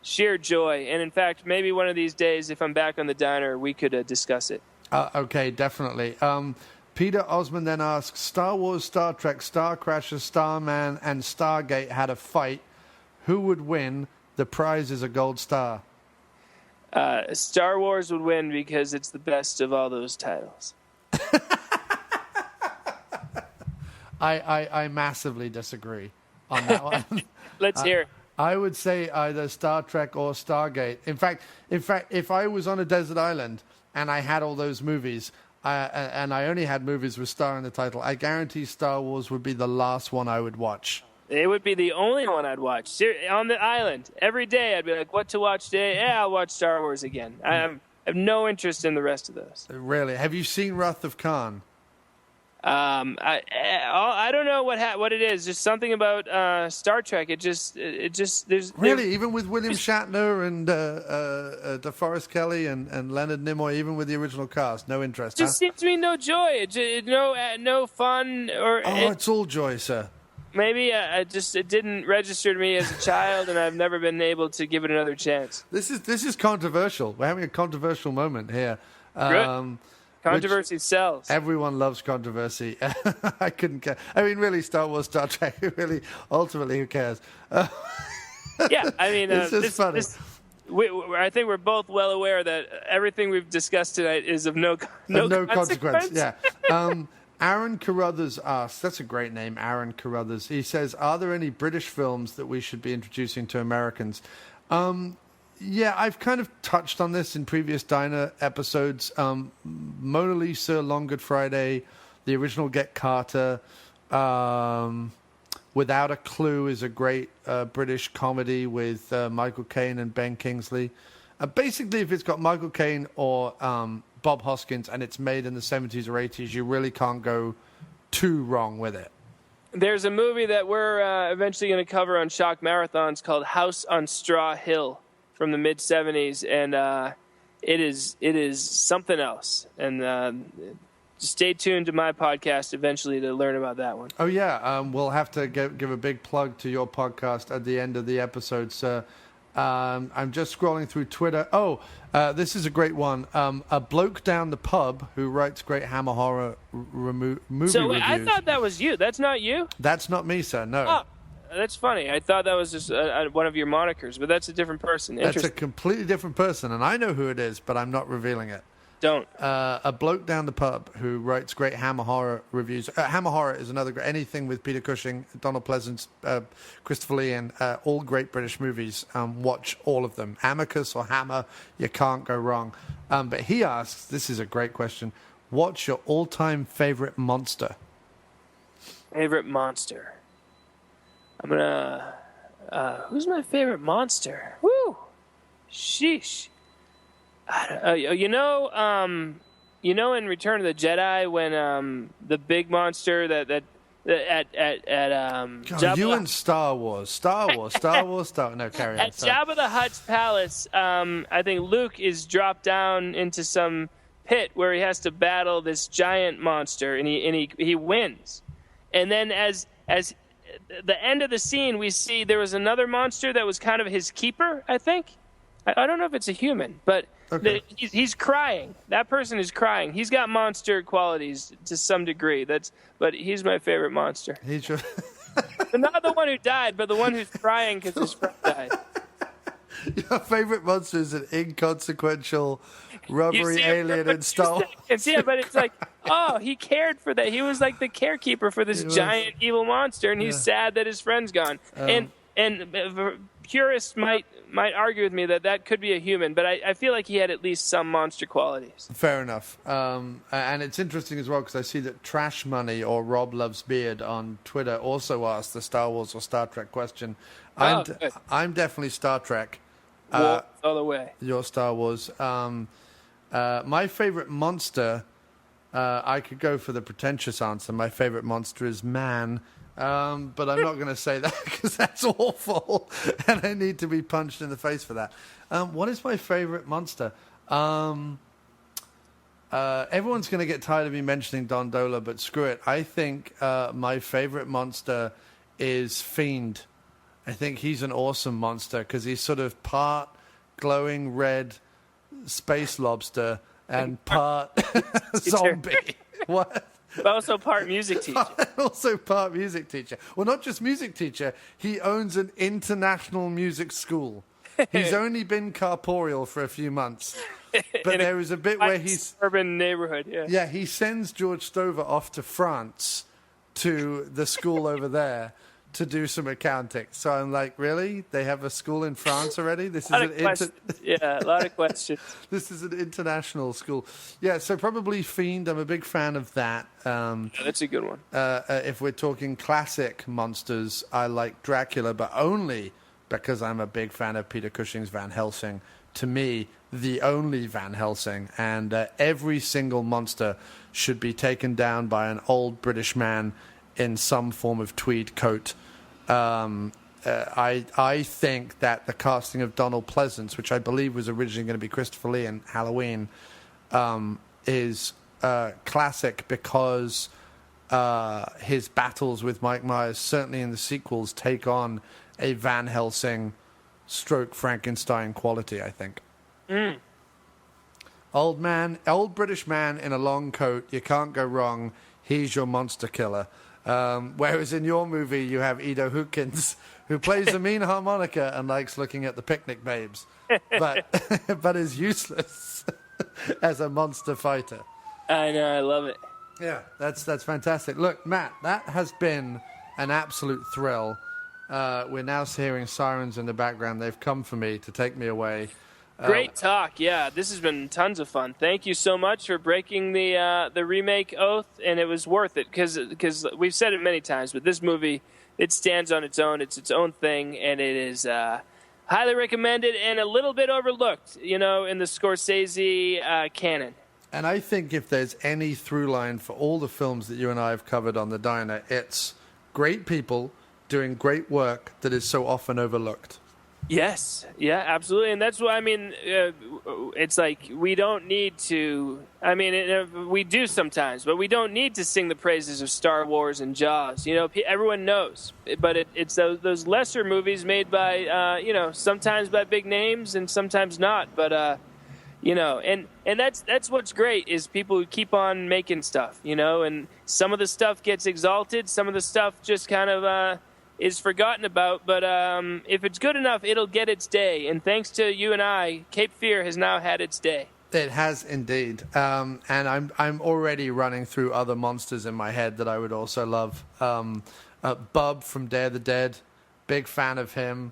sheer joy. And in fact, maybe one of these days, if I'm back on the diner, we could discuss it. Okay, definitely. Peter Osmond then asks, Star Wars, Star Trek, Star Crasher, Starman, and Stargate had a fight. Who would win? The prize is a gold star. Star Wars would win because it's the best of all those titles. I massively disagree on that one. Let's hear it. I would say either Star Trek or Stargate. In fact, if I was on a desert island and I had all those movies, and I only had movies with Star in the title, I guarantee Star Wars would be the last one I would watch. It would be the only one I'd watch. On the island, every day I'd be like, what to watch today? Yeah, I'll watch Star Wars again. I have no interest in the rest of those. Really? Have you seen Wrath of Khan? I don't know what it is. Just something about Star Trek. It just really, even with William Shatner and DeForest Kelley and Leonard Nimoy, even with the original cast, no interest. Just seems to be no joy. No fun or. It's all joy, sir. Maybe it didn't register to me as a child, and I've never been able to give it another chance. This is controversial. We're having a controversial moment here. Good. Controversy sells. Everyone loves controversy. I couldn't care. I mean, really, Star Wars, Star Trek, really, ultimately, who cares? Yeah, I mean, it's just funny. I think we're both well aware that everything we've discussed tonight is of no consequence. Yeah. Aaron Carruthers asks, that's a great name, Aaron Carruthers. He says, are there any British films that we should be introducing to Americans? Yeah, I've kind of touched on this in previous Diner episodes. Mona Lisa, Long Good Friday, the original Get Carter, Without a Clue is a great British comedy with Michael Caine and Ben Kingsley. Basically, if it's got Michael Caine or Bob Hoskins and it's made in the 70s or 80s, you really can't go too wrong with it. There's a movie that we're eventually going to cover on Shock Marathons called House on Straw Hill from the mid-'70s, and it is something else. And stay tuned to my podcast eventually to learn about that one. Oh, yeah. We'll have to give a big plug to your podcast at the end of the episode, sir. I'm just scrolling through Twitter. This is a great one. A bloke down the pub who writes great Hammer horror movie reviews. I thought that was you. That's not you? That's not me, sir. No. Oh, that's funny. I thought that was just one of your monikers, but that's a different person. That's a completely different person, and I know who it is, but I'm not revealing it. Don't. A bloke down the pub who writes great Hammer horror reviews. Hammer horror is another great, anything with Peter Cushing, Donald Pleasance, Christopher Lee, and all great British movies. Watch all of them. Amicus or Hammer, you can't go wrong. But he asks, this is a great question, what's your all-time favorite monster? Favorite monster? I'm gonna... who's my favorite monster? Woo! Sheesh. In Return of the Jedi when the big monster at God, you and Star Wars. No, carry on. At Jabba the Hutt's palace, I think Luke is dropped down into some pit where he has to battle this giant monster, and he wins. And then as the end of the scene, we see there was another monster that was kind of his keeper, I think. I don't know if it's a human, but okay. He's crying. That person is crying. He's got monster qualities to some degree. But he's my favorite monster. But not the one who died, but the one who's crying because his friend died. Your favorite monster is an inconsequential rubbery alien in Star Wars. Yeah, but it's like, oh, he cared for that. He was like the carekeeper for this giant evil monster, and he's sad that his friend's gone. And purists might argue with me that could be a human, but I feel like he had at least some monster qualities. Fair enough. And it's interesting as well because I see that Trash Money or Rob Loves Beard on Twitter also asked the Star Wars or Star Trek question. I'm definitely Star Trek. All the way. You're Star Wars. My favorite monster, I could go for the pretentious answer. My favorite monster is man. But I'm not going to say that because that's awful, and I need to be punched in the face for that. What is my favorite monster? Everyone's going to get tired of me mentioning Don Dohler, but screw it. I think my favorite monster is Fiend. I think he's an awesome monster because he's sort of part glowing red space lobster and part zombie. What? But also part music teacher. Also part music teacher. Well, not just music teacher. He owns an international music school. He's only been corporeal for a few months. But there is a bit where he's... urban neighborhood, yeah. Yeah, he sends George Stover off to France to the school over there to do some accounting. So I'm like, really? They have a school in France already? This is yeah, a lot of questions. This is an international school. Yeah, so probably Fiend. I'm a big fan of that. Yeah, that's a good one. If we're talking classic monsters, I like Dracula, but only because I'm a big fan of Peter Cushing's Van Helsing. To me, the only Van Helsing. And every single monster should be taken down by an old British man in some form of tweed coat. I think that the casting of Donald Pleasance, which I believe was originally going to be Christopher Lee in Halloween, is classic because his battles with Mike Myers, certainly in the sequels, take on a Van Helsing stroke Frankenstein quality, I think. Mm. Old British man in a long coat, you can't go wrong. He's your monster killer. Whereas in your movie, you have Edo Hootkins, who plays the mean harmonica and likes looking at the picnic babes, but is useless as a monster fighter. I know, I love it. Yeah, that's fantastic. Look, Matt, that has been an absolute thrill. We're now hearing sirens in the background. They've come for me to take me away. Great talk. Yeah, this has been tons of fun. Thank you so much for breaking the remake oath, and it was worth it because we've said it many times, but this movie, it stands on its own. It's its own thing, and it is highly recommended and a little bit overlooked, in the Scorsese canon. And I think if there's any through line for all the films that you and I have covered on The Diner, it's great people doing great work that is so often overlooked. Yes, yeah, absolutely, and that's why it's like we don't need to. We do sometimes, but we don't need to sing the praises of Star Wars and Jaws. Everyone knows, but it's those lesser movies made by sometimes by big names and sometimes not. But and that's what's great is people who keep on making stuff. And some of the stuff gets exalted, some of the stuff just kind of. Is forgotten about, but if it's good enough, it'll get its day. And thanks to you and I, Cape Fear has now had its day. It has indeed, and I'm already running through other monsters in my head that I would also love. Bub from Day of the Dead, big fan of him,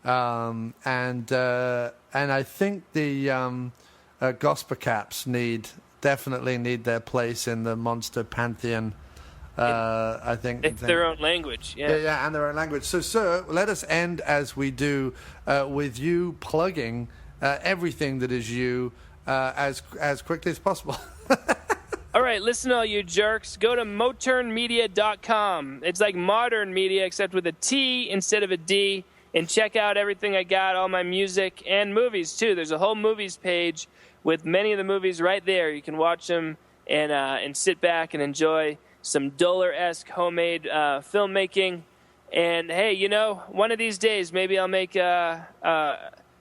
and I think the Gospercaps definitely need their place in the monster pantheon. I think it's their own language, yeah, and their own language. So, sir, let us end as we do with you plugging everything that is you as quickly as possible. All right, listen, all you jerks. Go to moternmedia.com. It's like modern media, except with a T instead of a D, and check out everything I got, all my music and movies too. There's a whole movies page with many of the movies right there. You can watch them and sit back and enjoy some Dohler-esque homemade filmmaking. And, hey, one of these days maybe I'll make an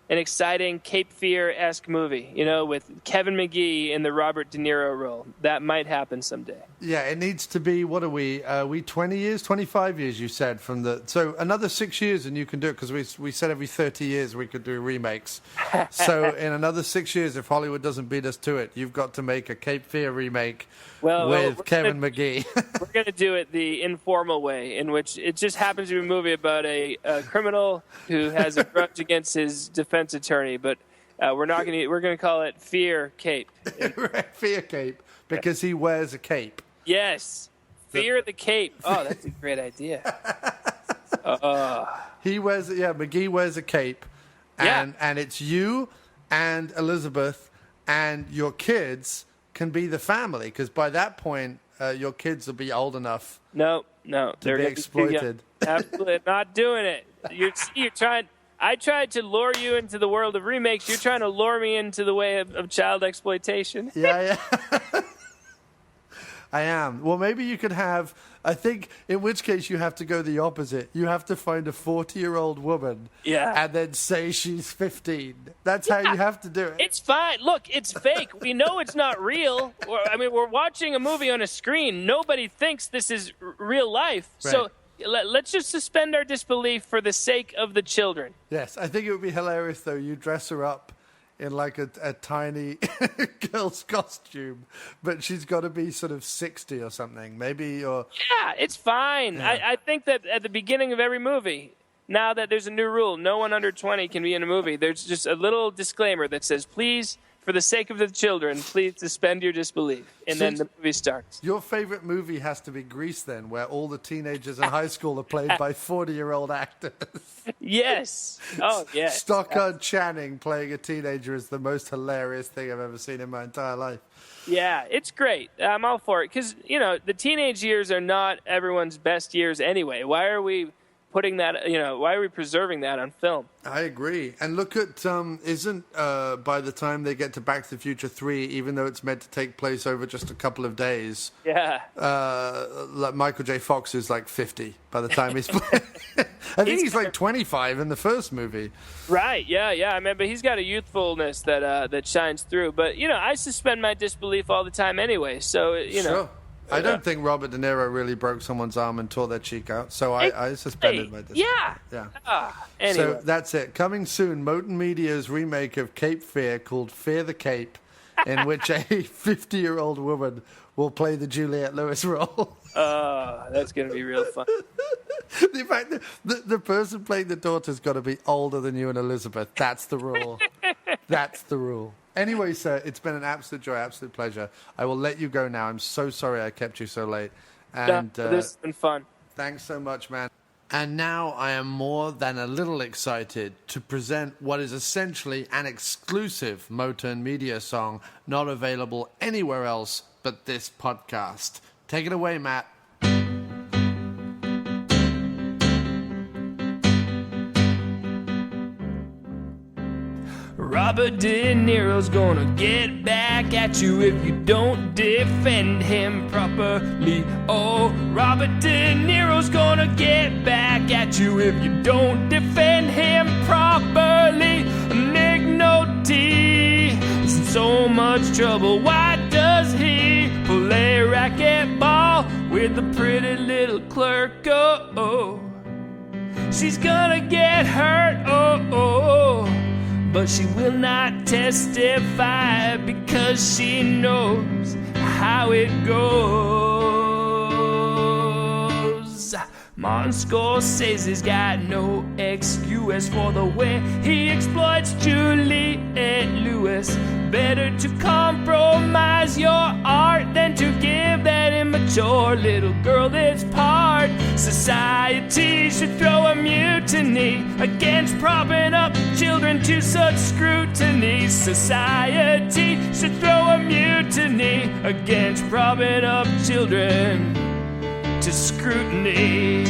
exciting Cape Fear-esque movie, with Kevin McGee in the Robert De Niro role. That might happen someday. Yeah, it needs to be, what are we 20 years, 25 years, you said, so another 6 years and you can do it, because we said every 30 years we could do remakes. So in another 6 years, if Hollywood doesn't beat us to it, you've got to make a Cape Fear remake with Kevin McGee. We're going to do it the informal way, in which it just happens to be a movie about a criminal who has a grudge against his defense attorney, but we're going to call it Fear Cape. Fear Cape, because he wears a cape. Yes, Fear the Cape. Oh, that's a great idea. McGee wears a cape, and it's you and Elizabeth and your kids can be the family, because by that point your kids will be old enough. No, to be exploited. Absolutely not doing it. You're trying. I tried to lure you into the world of remakes. You're trying to lure me into the way of child exploitation. Yeah. I am. Well, maybe you could have, I think, in which case you have to go the opposite. You have to find a 40-year-old woman and then say she's 15. That's how you have to do it. It's fine. Look, it's fake. We know it's not real. We're watching a movie on a screen. Nobody thinks this is real life. Right. So let's just suspend our disbelief for the sake of the children. Yes, I think it would be hilarious, though. You dress her up in like a tiny girl's costume, but she's got to be sort of 60 or something, maybe. Or yeah, it's fine. Yeah. I think that at the beginning of every movie, now that there's a new rule, no one under 20 can be in a movie, there's just a little disclaimer that says, please, for the sake of the children, please suspend your disbelief. And then the movie starts. Your favorite movie has to be Grease, then, where all the teenagers in high school are played by 40-year-old actors. Yes. Oh, yes. Stockard Channing playing a teenager is the most hilarious thing I've ever seen in my entire life. Yeah, it's great. I'm all for it. Because, the teenage years are not everyone's best years anyway. Why are we putting that, why are we preserving that on film? I agree. And look at, by the time they get to Back to the Future 3, even though it's meant to take place over just a couple of days, like Michael J. Fox is like 50 by the time he's playing. I think he's like 25 in the first movie. Right, yeah. I remember he's got a youthfulness that shines through. But, I suspend my disbelief all the time anyway, so, Sure. I don't think Robert De Niro really broke someone's arm and tore their cheek out, so I suspended my disbelief. Yeah. Anyway. So that's it. Coming soon, Motern Media's remake of Cape Fear called Fear the Cape, in which a 50-year-old woman will play the Juliette Lewis role. Oh, that's going to be real fun. In fact, the person playing the daughter's got to be older than you and Elizabeth. That's the rule. That's the rule. Anyway, sir, it's been an absolute joy, absolute pleasure. I will let you go now. I'm so sorry I kept you so late. And this has been fun. Thanks so much, man. And now I am more than a little excited to present what is essentially an exclusive Motern Media song, not available anywhere else but this podcast. Take it away, Matt. Robert De Niro's gonna get back at you if you don't defend him properly. Oh, Robert De Niro's gonna get back at you if you don't defend him properly. Nick Nolte is in so much trouble. Why does he play racquetball with the pretty little clerk? Oh, she's gonna get hurt. Oh. But she will not testify because she knows how it goes. Martin Scorsese's got no excuse for the way he exploits Juliette Lewis. Better to compromise your art than to give that immature little girl this part. Society should throw a mutiny against propping up children to such scrutiny. Society should throw a mutiny against propping up children to scrutiny.